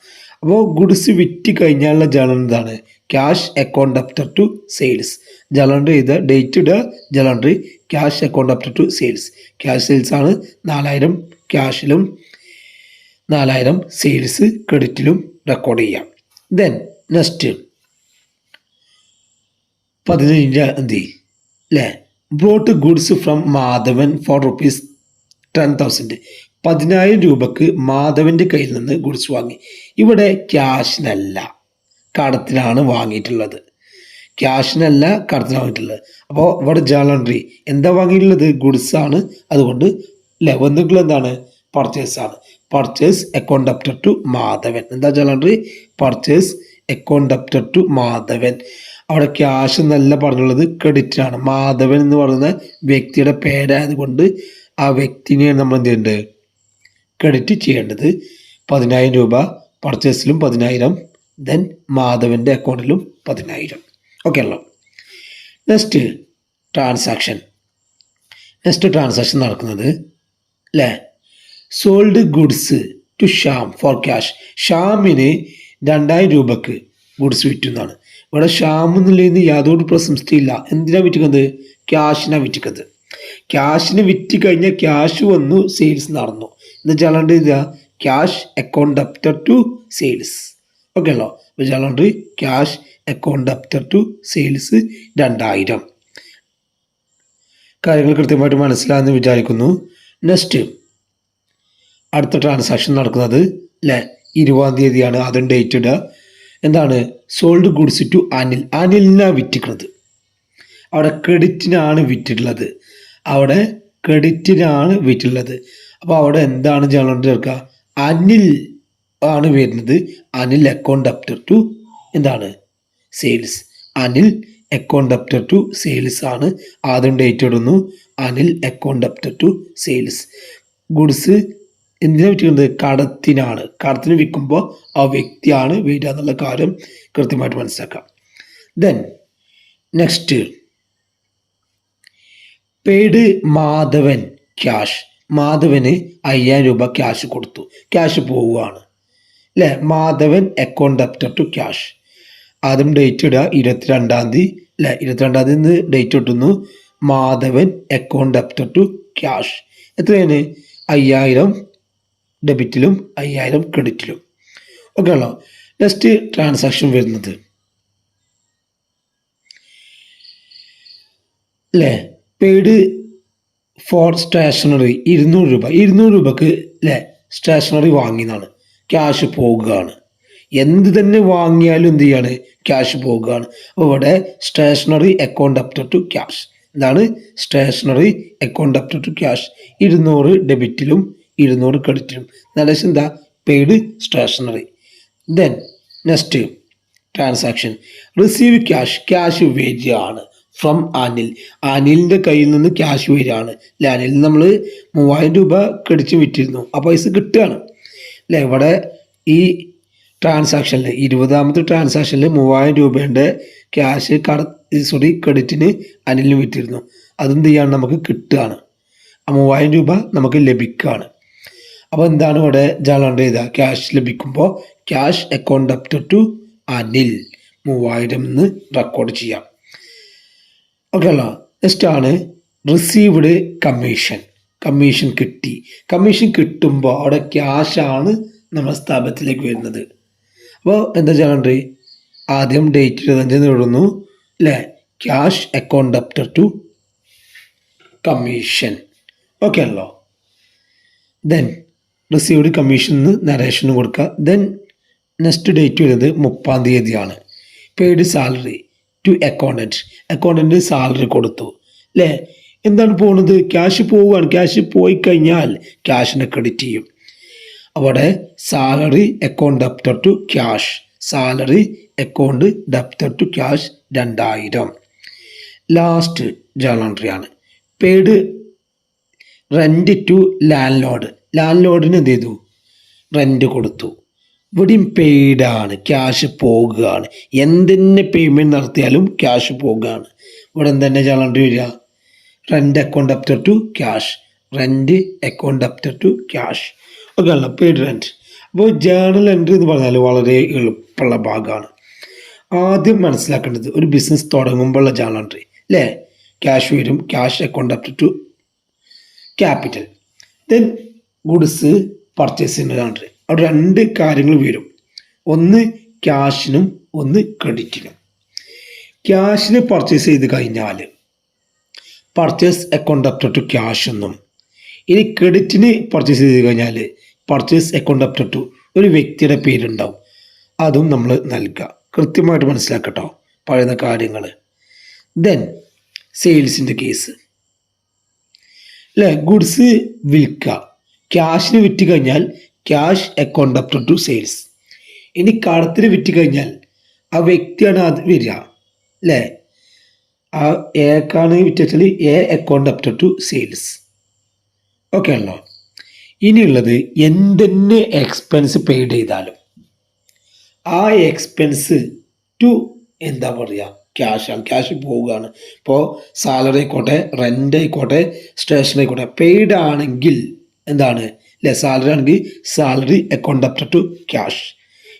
അപ്പോൾ ഗുഡ്സ് വിറ്റ് കഴിഞ്ഞാലുള്ള ജേർണൽ എന്താണ്? Cash account debtor to sales. Journal entry ചെയ്ത് ഡേറ്റ് ഇടുക. Journal entry cash account debtor to sales. Cash sales ആണ്. 4,000 ക്യാഷിലും 4,000 സെയിൽസ് ക്രെഡിറ്റിലും റെക്കോർഡ് ചെയ്യാം. ദെൻ നെക്സ്റ്റ് 15 അല്ലേ. Brought goods from Madhavan for ₹10,000. 10,000 രൂപക്ക് മാധവൻ്റെ കയ്യിൽ നിന്ന് ഗുഡ്സ് വാങ്ങി. ഇവിടെ ക്യാഷിനല്ല, കടത്തിലാണ് വാങ്ങിയിട്ടുള്ളത്. ക്യാഷിനല്ല, കടത്തിലാണ് വാങ്ങിയിട്ടുള്ളത്. അപ്പോൾ ഇവിടെ ജേർണൽ എൻട്രി എന്താ വാങ്ങിയിട്ടുള്ളത്? ഗുഡ്സ് ആണ്. അതുകൊണ്ട് അല്ലേ വന്നിട്ടുള്ളത് എന്താണ്? പർച്ചേസ് ആണ്. Purchase account debtor to Madhavan. എന്താ journal entry? Purchase account debtor to Madhavan. അവിടെ ക്യാഷ് എന്നല്ല പറഞ്ഞുള്ളത്, ക്രെഡിറ്റിലാണ്. മാധവൻ എന്ന് പറയുന്ന വ്യക്തിയുടെ പേരായതുകൊണ്ട് ആ വ്യക്തിനെയാണ് നമ്മൾ എന്ത് ചെയ്യേണ്ടത്? ക്രെഡിറ്റ് ചെയ്യേണ്ടത്. 10,000 രൂപ പർച്ചേസിലും 10,000, ദെൻ മാധവൻ്റെ അക്കൗണ്ടിലും 10,000. ഓക്കെ അല്ലോ? നെക്സ്റ്റ് ട്രാൻസാക്ഷൻ നടക്കുന്നത് അല്ലേ. Sold goods to Shyam for cash. ഷ്യാമിന് 2,000 രൂപക്ക് ഗുഡ്സ് വിറ്റുന്നതാണ്. ഇവിടെ ഷ്യാം എന്നുള്ളതിന് യാതൊരു പ്രശംസയില്ല. എന്തിനാണ് വിറ്റിക്കുന്നത്? ക്യാഷിനാണ് വിറ്റിക്കുന്നത്. ക്യാഷിന് വിറ്റ് കഴിഞ്ഞാൽ ക്യാഷ് വന്നു, സെയിൽസ് നടന്നു. എന്ന് വെച്ചാൽ ഇതാ cash account debtor to sales. Okay അല്ലോ. അപ്പോൾ വെച്ചാൽ cash account debtor to sales 2000. കാര്യങ്ങൾ കൃത്യമായിട്ട് മനസ്സിലാകുമെന്ന് വിചാരിക്കുന്നു. നെക്സ്റ്റ് അടുത്ത ട്രാൻസാക്ഷൻ നടക്കുന്നത് അല്ലേ 20-ാം തീയതിയാണ്. അതും ഡേറ്റ് ഇടുക. എന്താണ്? Sold goods to Anil. അനിലിനാണ് വിറ്റിക്കുന്നത്. അവിടെ ക്രെഡിറ്റിനാണ് വിറ്റിട്ടുള്ളത്. അപ്പോൾ അവിടെ എന്താണ് ജേണൽ ചേർക്കുക? അനിൽ ആണ് വരുന്നത്. അനിൽ അക്കൗണ്ട് അപ്റ്റർ ടു എന്താണ്? Sales. Anil account debtor to sales ആണ്. ആദ്യം ഡേറ്റ് ഇടുന്നു. Anil account debtor to sales. Goods എന്തിനാണ് വിൽക്കുന്നത്? കടത്തിനാണ്. കടത്തിന് വിൽക്കുമ്പോൾ ആ വ്യക്തിയാണ് വരിക എന്നുള്ള കാര്യം കൃത്യമായിട്ട് മനസ്സിലാക്കാം. Then next paid Madhavan cash. മാധവന് 5000 രൂപ ക്യാഷ് കൊടുത്തു. ക്യാഷ് പോവുകയാണ് അല്ലേ. Madhavan account debtor to cash. ആദ്യം ഡേറ്റ് ഇടുക 22-ാം തീയതി അല്ലേ. 22-ാം തീയതി ഡേറ്റ് ഇട്ടുന്നു. Madhavan account debtor to cash. എത്രയാണ്? 5000 ഡെബിറ്റിലും 5000 ക്രെഡിറ്റിലും. ഓക്കെ ആണല്ലോ. നെക്സ്റ്റ് ട്രാൻസാക്ഷൻ വരുന്നത് അല്ലേ പെയ്ഡ് ഫോർ സ്റ്റേഷനറി 200 രൂപ. 200 രൂപക്ക് അല്ലേ സ്റ്റേഷനറി വാങ്ങിയതാണ്. ക്യാഷ് പോകുകയാണ്. എന്ത് തന്നെ വാങ്ങിയാലും എന്ത് ചെയ്യാണ്? ക്യാഷ് പോകുകയാണ്. അപ്പോൾ ഇവിടെ stationery account debtor to cash. എന്താണ്? Stationery account debtor to cash. 200 ഡെബിറ്റിലും 200 ക്രെഡിറ്റിലും. നല്ല എന്താ? Paid stationery. Then next transaction receive cash. Cash വരികയാണ് ഫ്രം അനിൽ. അനിലിൻ്റെ കയ്യിൽ നിന്ന് ക്യാഷ് വരികയാണ് അല്ലെ. അനിലിൽ നമ്മൾ 3000 രൂപ ക്രെഡിറ്റ് വിറ്റിരുന്നു. ആ പൈസ കിട്ടുകയാണ് അല്ലേ. ഇവിടെ ഈ ട്രാൻസാക്ഷനിൽ 20-ാമത്തെ ട്രാൻസാക്ഷനിൽ 3000 രൂപയുടെ ക്യാഷ് ക്രെഡിറ്റിന് അനിലിന് വിറ്റിരുന്നു. അതെന്ത് ചെയ്യാണ്? നമുക്ക് കിട്ടുകയാണ്. ആ 3000 രൂപ നമുക്ക് ലഭിക്കുകയാണ്. അപ്പോൾ എന്താണ് ഇവിടെ ജേണൽ ചെയ്താൽ ക്യാഷ് ലഭിക്കുമ്പോൾ cash account debtor to Anil 3000 എന്ന് റെക്കോർഡ് ചെയ്യാം. ഓക്കെ അല്ല. നെക്സ്റ്റ് ആണ് റിസീവ്ഡ് കമ്മീഷൻ. കമ്മീഷൻ കിട്ടി. കമ്മീഷൻ കിട്ടുമ്പോൾ അവിടെ ക്യാഷാണ് നമ്മുടെ സ്ഥാപനത്തിലേക്ക് വരുന്നത്. അപ്പോൾ എന്താ ചെയ്യണ്ടേ? ആദ്യം ഡേറ്റ് 25 ഇടുന്നു അല്ലേ. Cash account debtor to commission. Okay ആണല്ലോ. ദെൻ റിസീവ്ഡ് കമ്മീഷന് നരേഷന് കൊടുക്കുക. ദെൻ നെക്സ്റ്റ് ഡേറ്റ് വരുന്നത് 30-ാം തീയതിയാണ്. Paid salary to accountant. Accountant salary കൊടുത്തു അല്ലേ. എന്താണ് പോകുന്നത്? ക്യാഷ് പോവുകയാണ്. ക്യാഷ് പോയി കഴിഞ്ഞാൽ ക്യാഷിനെ ക്രെഡിറ്റ് ചെയ്യും. അവിടെ salary account debtor to cash. Salary account debtor to cash 2000. Last journal entry ആണ് paid rent to landlord. ലാൻഡ് ലോഡിന് എന്ത് ചെയ്തു? റെൻറ്റ് കൊടുത്തു. ഇവിടെയും പെയ്ഡാണ്. ക്യാഷ് പോകുകയാണ്. എന്തിന് പേയ്മെൻറ്റ് നടത്തിയാലും ക്യാഷ് പോകുകയാണ്. ഇവിടെ എന്തെന്നെ ജേണൽ എൻട്രി വരിക? Rent account debtor to cash. Rent account debtor to cash. Okay അല്ല. Paid rent. അപ്പോൾ ജേണൽ എൻട്രി എന്ന് പറഞ്ഞാൽ വളരെ എളുപ്പമുള്ള ഭാഗമാണ്. ആദ്യം മനസ്സിലാക്കേണ്ടത് ഒരു ബിസിനസ് തുടങ്ങുമ്പോഴുള്ള ജേണൽ എൻട്രി അല്ലേ. ക്യാഷ് വരും. Cash account debtor to capital. Then goods പർച്ചേസിൻ്റെ എൻട്രി. അവിടെ 2 കാര്യങ്ങൾ വരും. ഒന്ന് ക്യാഷിനും ഒന്ന് ക്രെഡിറ്റിനും. ക്യാഷിന് പർച്ചേസ് ചെയ്ത് കഴിഞ്ഞാൽ purchase account debtor to cash എന്നും, ഇനി ക്രെഡിറ്റിന് പർച്ചേസ് ചെയ്ത് കഴിഞ്ഞാൽ പർച്ചേസ് അക്കൗണ്ട് അപ്റ്റർ ടു ഒരു വ്യക്തിയുടെ പേരുണ്ടാവും. അതും നമ്മൾ നൽകുക. കൃത്യമായിട്ട് മനസ്സിലാക്കട്ടോ പറയുന്ന കാര്യങ്ങൾ. ദെൻ സെയിൽസിൻ്റെ കേസ് അല്ലേ. ഗുഡ്സ് വിൽക്കുക. ക്യാഷിന് വിറ്റ് കഴിഞ്ഞാൽ cash account debtor to sales. ഇനി കടത്തിന് വിറ്റ് കഴിഞ്ഞാൽ ആ വ്യക്തിയാണ് അത് വരിക അല്ലേ. ആ എക്കാണ് വിറ്റാൽ A account debtor to sales. Okay ആണല്ലോ. ഇനിയുള്ളത് എന്തെന്നെ എക്സ്പെൻസ് പെയ്ഡ് ചെയ്താലും ആ എക്സ്പെൻസ് ടു എന്താ പറയുക? ക്യാഷാണ്. ക്യാഷ് പോവുകയാണ്. ഇപ്പോൾ സാലറി ആയിക്കോട്ടെ, റെൻ്റ് ആയിക്കോട്ടെ, സ്റ്റേഷൻ ആയിക്കോട്ടെ, പെയ്ഡ് ആണെങ്കിൽ എന്താണ് അല്ലേ. സാലറി ആണെങ്കിൽ salary account debtor to cash.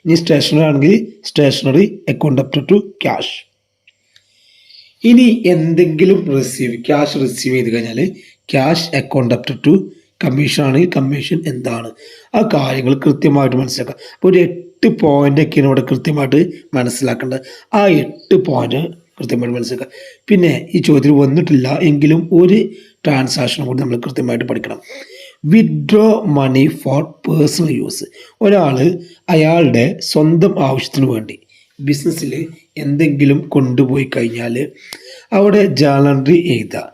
ഇനി സ്റ്റേഷനറി ആണെങ്കിൽ stationery account debtor to cash. ഇനി എന്തെങ്കിലും ക്യാഷ് റിസീവ് ചെയ്ത് കഴിഞ്ഞാൽ cash account up to commission ആണെങ്കിൽ കമ്മീഷൻ എന്താണ്, ആ കാര്യങ്ങൾ കൃത്യമായിട്ട് മനസ്സിലാക്കുക. അപ്പോൾ ഒരു 8 പോയിൻ്റൊക്കെയാണ് ഇവിടെ കൃത്യമായിട്ട് മനസ്സിലാക്കേണ്ടത്. ആ 8 പോയിന്റ് കൃത്യമായിട്ട് മനസ്സിലാക്കുക. പിന്നെ ഈ ചോദ്യത്തിൽ വന്നിട്ടില്ല എങ്കിലും ഒരു ട്രാൻസാക്ഷനും കൂടി നമ്മൾ കൃത്യമായിട്ട് പഠിക്കണം. Withdraw money for personal use. ഒരാൾ അയാളുടെ സ്വന്തം ആവശ്യത്തിന് വേണ്ടി ബിസിനസ്സിൽ എന്തെങ്കിലും കൊണ്ടുപോയി കഴിഞ്ഞാൽ അവിടെ ജേർണൽ എഴുതുക.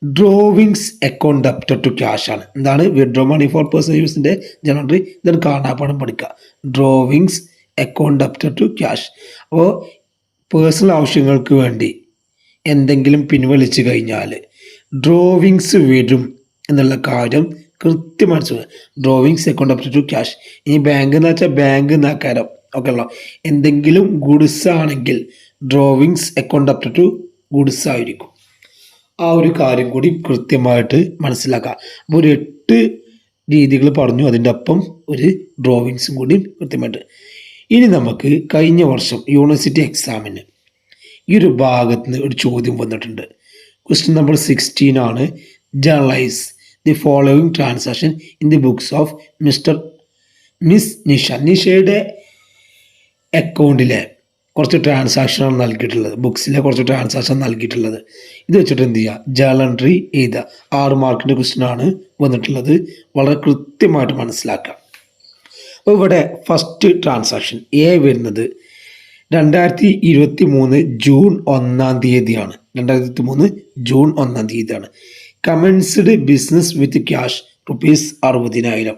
Drawings account up to cash ആണ്. എന്താണ് വിഡ്രോ മണി ഫോർ പേഴ്സണൽ യൂസിൻ്റെ ജേർണൽ? ഇതാണ് കാണാപ്പാടം പഠിക്കുക. Drawings account up to cash. അപ്പോൾ പേഴ്സണൽ ആവശ്യങ്ങൾക്ക് വേണ്ടി എന്തെങ്കിലും പിൻവലിച്ച് കഴിഞ്ഞാൽ ഡ്രോവിങ്സ് വരും എന്നുള്ള കാര്യം കൃത്യമായിട്ട് drawings account up to cash. ഇനി ബാങ്ക് എന്ന് വെച്ചാൽ ബാങ്ക് എന്നാക്കാരം ഓക്കെ അല്ലോ. എന്തെങ്കിലും ഗുഡ്സ് ആണെങ്കിൽ drawings account up to goods ആയിരിക്കും. ആ ഒരു കാര്യം കൂടി കൃത്യമായിട്ട് മനസ്സിലാക്കുക. അപ്പോൾ ഒരു 8 രീതികൾ പറഞ്ഞു, അതിൻ്റെ ഒപ്പം ഒരു ഡ്രോവിങ്സും കൂടി കൃത്യമായിട്ട്. ഇനി നമുക്ക് കഴിഞ്ഞ വർഷം യൂണിവേഴ്സിറ്റി എക്സാമിന് ഈ ഒരു ഭാഗത്ത് നിന്ന് ഒരു ചോദ്യം വന്നിട്ടുണ്ട്. ക്വസ്റ്റ്യൻ നമ്പർ 16 ആണ്. Journalise the following transaction in the books of miss Nisha. നിഷയുടെ അക്കൗണ്ടിലെ കുറച്ച് ട്രാൻസാക്ഷനാണ് നൽകിയിട്ടുള്ളത്, ബുക്സിലെ കുറച്ച് ട്രാൻസാക്ഷൻ നൽകിയിട്ടുള്ളത്. ഇത് വെച്ചിട്ട് എന്ത് ചെയ്യുക, ജേർണൽ എൻട്രി എഴുതുക. 6 മാർക്കിൻ്റെ ക്വസ്റ്റ്യൻ ആണ് വന്നിട്ടുള്ളത്. വളരെ കൃത്യമായിട്ട് മനസ്സിലാക്കാം. അപ്പോൾ ഇവിടെ ഫസ്റ്റ് ട്രാൻസാക്ഷൻ എ വരുന്നത് 2023 ജൂൺ 1-ാം തീയതിയാണ്. 2023 ജൂൺ 1-ാം തീയതിയാണ്. Commenced business with cash ₹60,000.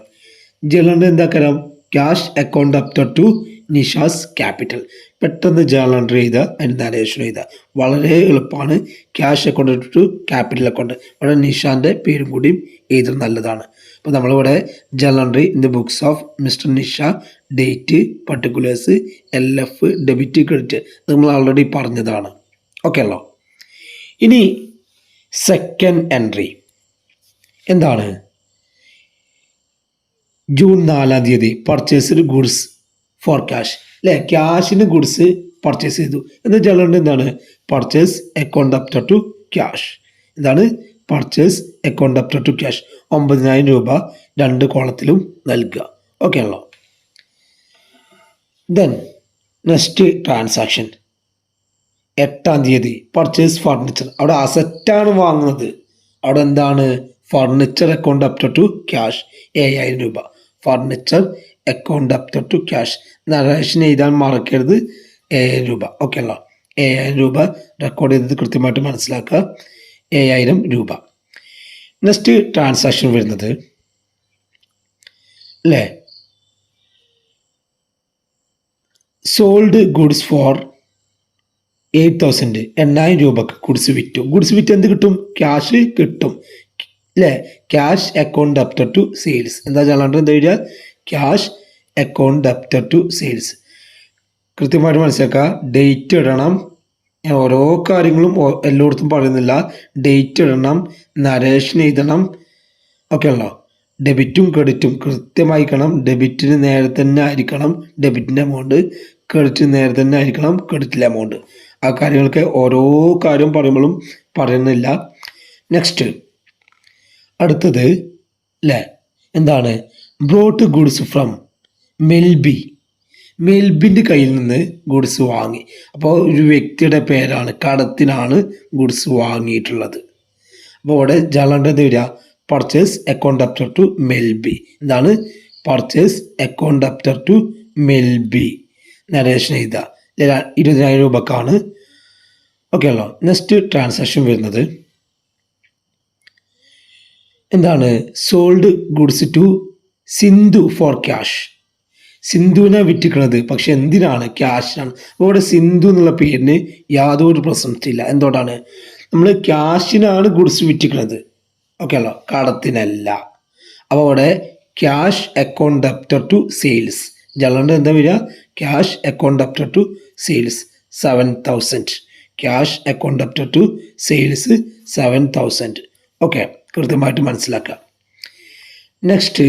Journal എന്താക്കാം, cash account up to Nisha's capital. പെട്ടെന്ന് ജേർണൽ എൻട്രി ചെയ്ത അതിന് നരേഷൻ ചെയ്ത വളരെ എളുപ്പമാണ്. Cash account to capital account. ഇവിടെ നിഷാൻ്റെ പേരും കൂടിയും എഴുതുന്നത് നല്ലതാണ്. അപ്പോൾ നമ്മളിവിടെ journal entry in the books of mister Nisha, date, particulars, LF, debit, credit നമ്മൾ ഓൾറെഡി പറഞ്ഞതാണ്. ഓക്കെ അല്ലോ. ഇനി സെക്കൻഡ് എൻട്രി എന്താണ്, ജൂൺ 4-ാം തീയതി പർച്ചേസ്ഡ് ഗുഡ്സ് ഫോർ ക്യാഷ് അല്ലേ. ക്യാഷിന് ഗുഡ്സ് പർച്ചേസ് ചെയ്തു എന്ന് ജേർണൽ എന്താണ്, purchase account up to cash. എന്താണ് purchase account up to cash. 9,000 രൂപ 2 കോളത്തിലും നൽകുക. ഓക്കെ ആണല്ലോ. ദെൻ നെക്സ്റ്റ് ട്രാൻസാക്ഷൻ 8-ാം തീയതി പർച്ചേസ് ഫർണിച്ചർ. അവിടെ അസറ്റാണ് വാങ്ങുന്നത്. അവിടെ എന്താണ്, furniture account up to cash 7,000 രൂപ. Furniture account up to cash. Narration എഴുതാൻ മറക്കരുത്. 7,000 രൂപ. ഓക്കെ അല്ലോ. 7,000 രൂപ റെക്കോർഡ് ചെയ്തത് കൃത്യമായിട്ട് മനസ്സിലാക്കുക. 7,000 രൂപ. നെക്സ്റ്റ് ട്രാൻസാക്ഷൻ വരുന്നത് അല്ലേ, സോൾഡ് ഗുഡ്സ് ഫോർ 8,000. 8,000 രൂപക്ക് ഗുഡ്സ് വിറ്റു. ഗുഡ്സ് വിറ്റ് എന്ത് കിട്ടും, ക്യാഷ് കിട്ടും അല്ലേ. Cash account up to sales. എന്താ ചാനൽ എന്താ എഴുതിയാൽ cash account up to sales. കൃത്യമായിട്ട് മനസ്സിലാക്കുക. ഡേറ്റ് ഇടണം. ഞാൻ ഓരോ കാര്യങ്ങളും എല്ലായിടത്തും പറയുന്നില്ല. ഡേറ്റ് ഇടണം, നരേഷൻ എഴുതണം. ഓക്കെ ആണല്ലോ. ഡെബിറ്റും ക്രെഡിറ്റും കൃത്യമായിരിക്കണം. ഡെബിറ്റിന് നേരെ തന്നെ ആയിരിക്കണം ഡെബിറ്റിൻ്റെ എമൗണ്ട്, ക്രെഡിറ്റിന് നേരെ തന്നെ ആയിരിക്കണം ക്രെഡിറ്റിലെ എമൗണ്ട്. ആ കാര്യങ്ങളൊക്കെ ഓരോ കാര്യം പറയുമ്പോഴും പറയുന്നില്ല. നെക്സ്റ്റ് അടുത്തത് അല്ലേ, എന്താണ്, ബ്രോട്ട് ഗുഡ്സ് ഫ്രം മെൽബി. മെൽബിൻ്റെ കയ്യിൽ നിന്ന് ഗുഡ്സ് വാങ്ങി. അപ്പോൾ ഒരു വ്യക്തിയുടെ പേരാണ്, കടത്തിനാണ് ഗുഡ്സ് വാങ്ങിയിട്ടുള്ളത്. അപ്പോൾ ഇവിടെ ജേർണൽ എന്ത് വരിക, പർച്ചേസ് അക്കൗണ്ട് അപ് ടു മെൽബി. എന്താണ് പർച്ചേസ് അക്കൗണ്ട് അപ് ടു മെൽബി. നരേഷൻ എഴുതുക. 20,000 രൂപക്കാണ്. ഓക്കെ ആണല്ലോ. നെക്സ്റ്റ് ട്രാൻസാക്ഷൻ വരുന്നത് എന്താണ്, sold goods to Sindhu for cash. സിന്ധുവിനെ വിറ്റിക്കുന്നത് പക്ഷെ എന്തിനാണ്, ക്യാഷിനാണ്. അപ്പോൾ ഇവിടെ സിന്ധു എന്നുള്ള പേരിന് യാതൊരു പ്രസക്തിയില്ല. എന്തുകൊണ്ടാണ്, നമ്മൾ ക്യാഷിനാണ് ഗുഡ്സ് വിറ്റിക്കുന്നത്. ഓക്കെ അല്ലോ, കടത്തിനല്ല. അപ്പോൾ അവിടെ cash account up to sales. Journal എന്താ വരിക, cash account up to sales 7,000. Cash account up to sales 7,000. Okay, കൃത്യമായിട്ട് മനസ്സിലാക്കുക. നെക്സ്റ്റ്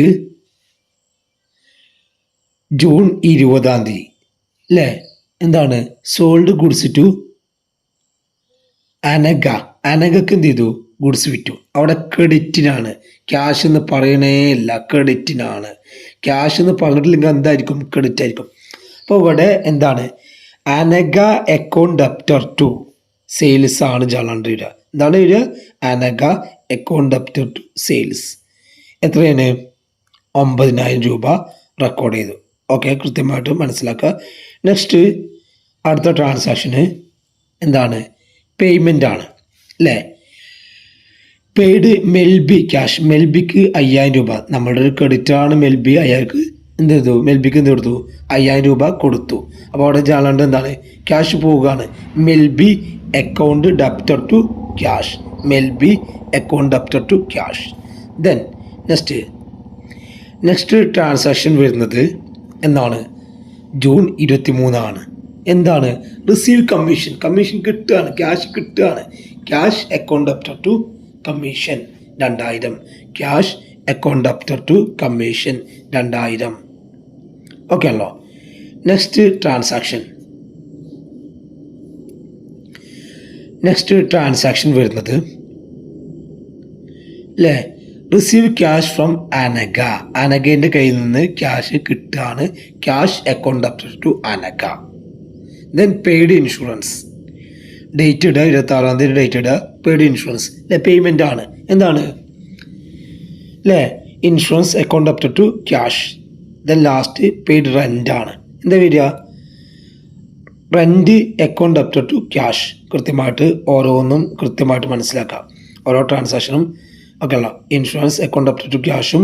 ജൂൺ 20-ാം തീയതി അല്ലേ, എന്താണ്, സോൾഡ് ഗുഡ്സ് ടു അനഘക്ക് എന്ത് ചെയ്തു? ഗുഡ്സ് വിറ്റു. അവിടെ ക്രെഡിറ്റിനാണ്, ക്യാഷ് എന്ന് പറയണേ ഇല്ല, ക്രെഡിറ്റിനാണ്. ക്യാഷ് എന്ന് പറഞ്ഞിട്ടില്ലെങ്കിൽ എന്തായിരിക്കും? ക്രെഡിറ്റ് ആയിരിക്കും. അപ്പോൾ ഇവിടെ എന്താണ്? Anagha account debtor to sales ആണ് ജേണൽ എൻട്രി വരിക. എന്താണ് വരിക? Anagha account debtor to sales. എത്രയാണ്? 9,000 രൂപ റെക്കോർഡ് ചെയ്തു. ഓക്കെ, കൃത്യമായിട്ട് മനസ്സിലാക്കുക. നെക്സ്റ്റ് അടുത്ത ട്രാൻസാക്ഷന് എന്താണ്? പേയ്മെൻ്റ് ആണ് അല്ലേ? Paid Melby cash. മെൽബിക്ക് 5,000 രൂപ. നമ്മളുടെ ഒരു ക്രെഡിറ്റ് ആണ് മെൽബി. അയാൾക്ക് എന്ത് ചെയ്തു? മെൽബിക്ക് എന്ത് കൊടുത്തു? 5,000 രൂപ കൊടുത്തു. അപ്പോൾ അവിടെ ജേണൽ എന്താണ്? ക്യാഷ് പോവുകയാണ്. മെൽബി അക്കൗണ്ട് ഡെപ്റ്റർ ടു ക്യാഷ്. മെൽബി account debtor to cash. Then next transaction വരുന്നത് എന്താണ്? ജൂൺ 23 എന്താണ്? Receive commission. കമ്മീഷൻ കിട്ടുകയാണ്, ക്യാഷ് കിട്ടുകയാണ്. Cash account debtor to commission 2,000. Cash account debtor to commission 2,000. Okay ആണല്ലോ. നെക്സ്റ്റ് ട്രാൻസാക്ഷൻ വരുന്നത് അല്ലേ? Receive cash from Anagha. അനഘേൻ്റെ കയ്യിൽ നിന്ന് ക്യാഷ് കിട്ടുകയാണ്. Cash account debtor to Anagha. Then paid insurance. Date ഇടുക, 26 ഡേറ്റ് ഇടുക. പെയ്ഡ് ഇൻഷുറൻസ് അല്ലെ? പേയ്മെൻ്റ് ആണ്. എന്താണ് അല്ലേ? Insurance account debtor to cash. Then last paid rent ആണ്. എന്താ വരിക? Rent account debtor to cash. കൃത്യമായിട്ട് ഓരോന്നും കൃത്യമായിട്ട് മനസ്സിലാക്കാം. ഓരോ ട്രാൻസാക്ഷനും ഒക്കെ ഉള്ള ഇൻഷുറൻസ് അക്കൗണ്ട് ഡെപ്റ്റർ ടു ക്യാഷും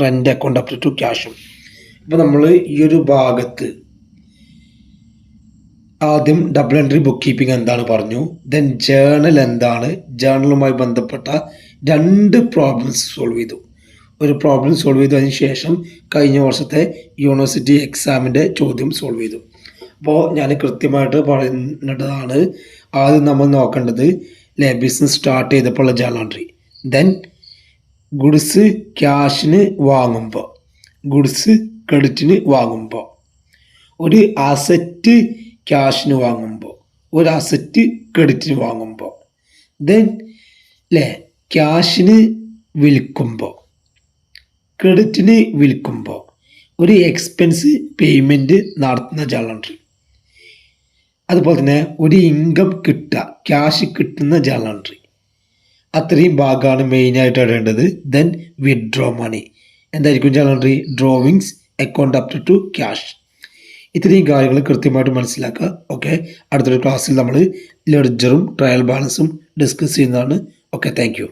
റെൻ്റ് അക്കൗണ്ട് ഡെപ്റ്റർ ടു ക്യാഷും. ഇപ്പോൾ നമ്മൾ ഈ ഒരു ഭാഗത്ത് ആദ്യം ഡബിൾ എൻട്രി ബുക്ക് കീപ്പിംഗ് എന്താണ് പറഞ്ഞു. ദെൻ ജേണൽ എന്താണ്? ജേണലുമായി ബന്ധപ്പെട്ട 2 പ്രോബ്ലംസ് സോൾവ് ചെയ്തു. ഒരു പ്രോബ്ലം സോൾവ് ചെയ്തു. അതിന് ശേഷം കഴിഞ്ഞ വർഷത്തെ യൂണിവേഴ്സിറ്റി എക്സാമിൻ്റെ ചോദ്യം സോൾവ് ചെയ്തു. അപ്പോൾ ഞാൻ കൃത്യമായിട്ട് പറയുന്നതാണ്. ആദ്യം നമ്മൾ നോക്കേണ്ടത് അല്ലേ? ബിസിനസ് സ്റ്റാർട്ട് ചെയ്തപ്പോൾ ജേണൽ എൻട്രി. ദെൻ ഗുഡ്സ് ക്യാഷിന് വാങ്ങുമ്പോൾ, ഗുഡ്സ് ക്രെഡിറ്റിന് വാങ്ങുമ്പോൾ, ഒരു അസറ്റ് ക്യാഷിന് വാങ്ങുമ്പോൾ, ഒരു അസറ്റ് ക്രെഡിറ്റിന് വാങ്ങുമ്പോൾ, ദെൻ അല്ലേ ക്യാഷിന് വിൽക്കുമ്പോൾ, ക്രെഡിറ്റിന് വിൽക്കുമ്പോൾ, ഒരു എക്സ്പെൻസ് പേയ്മെൻറ്റ് നടത്തുന്ന ജേണൽ എൻട്രി. അതുപോലെ തന്നെ ഒരു ഇൻകം കിട്ടുക, ക്യാഷ് കിട്ടുന്ന ജേണൽ എൻട്രി. അത്രയും ഭാഗമാണ് മെയിനായിട്ട് ഇടേണ്ടത്. Then withdraw money. എന്തായിരിക്കും journal entry? Drawings account debtor to cash. ഇത്രയും കാര്യങ്ങൾ കൃത്യമായിട്ട് മനസ്സിലാക്കുക. ഓക്കെ, അടുത്തൊരു ക്ലാസ്സിൽ നമ്മൾ ലെഡ്ജറും ട്രയൽ ബാലൻസും ഡിസ്കസ് ചെയ്യുന്നതാണ്. Okay, thank U.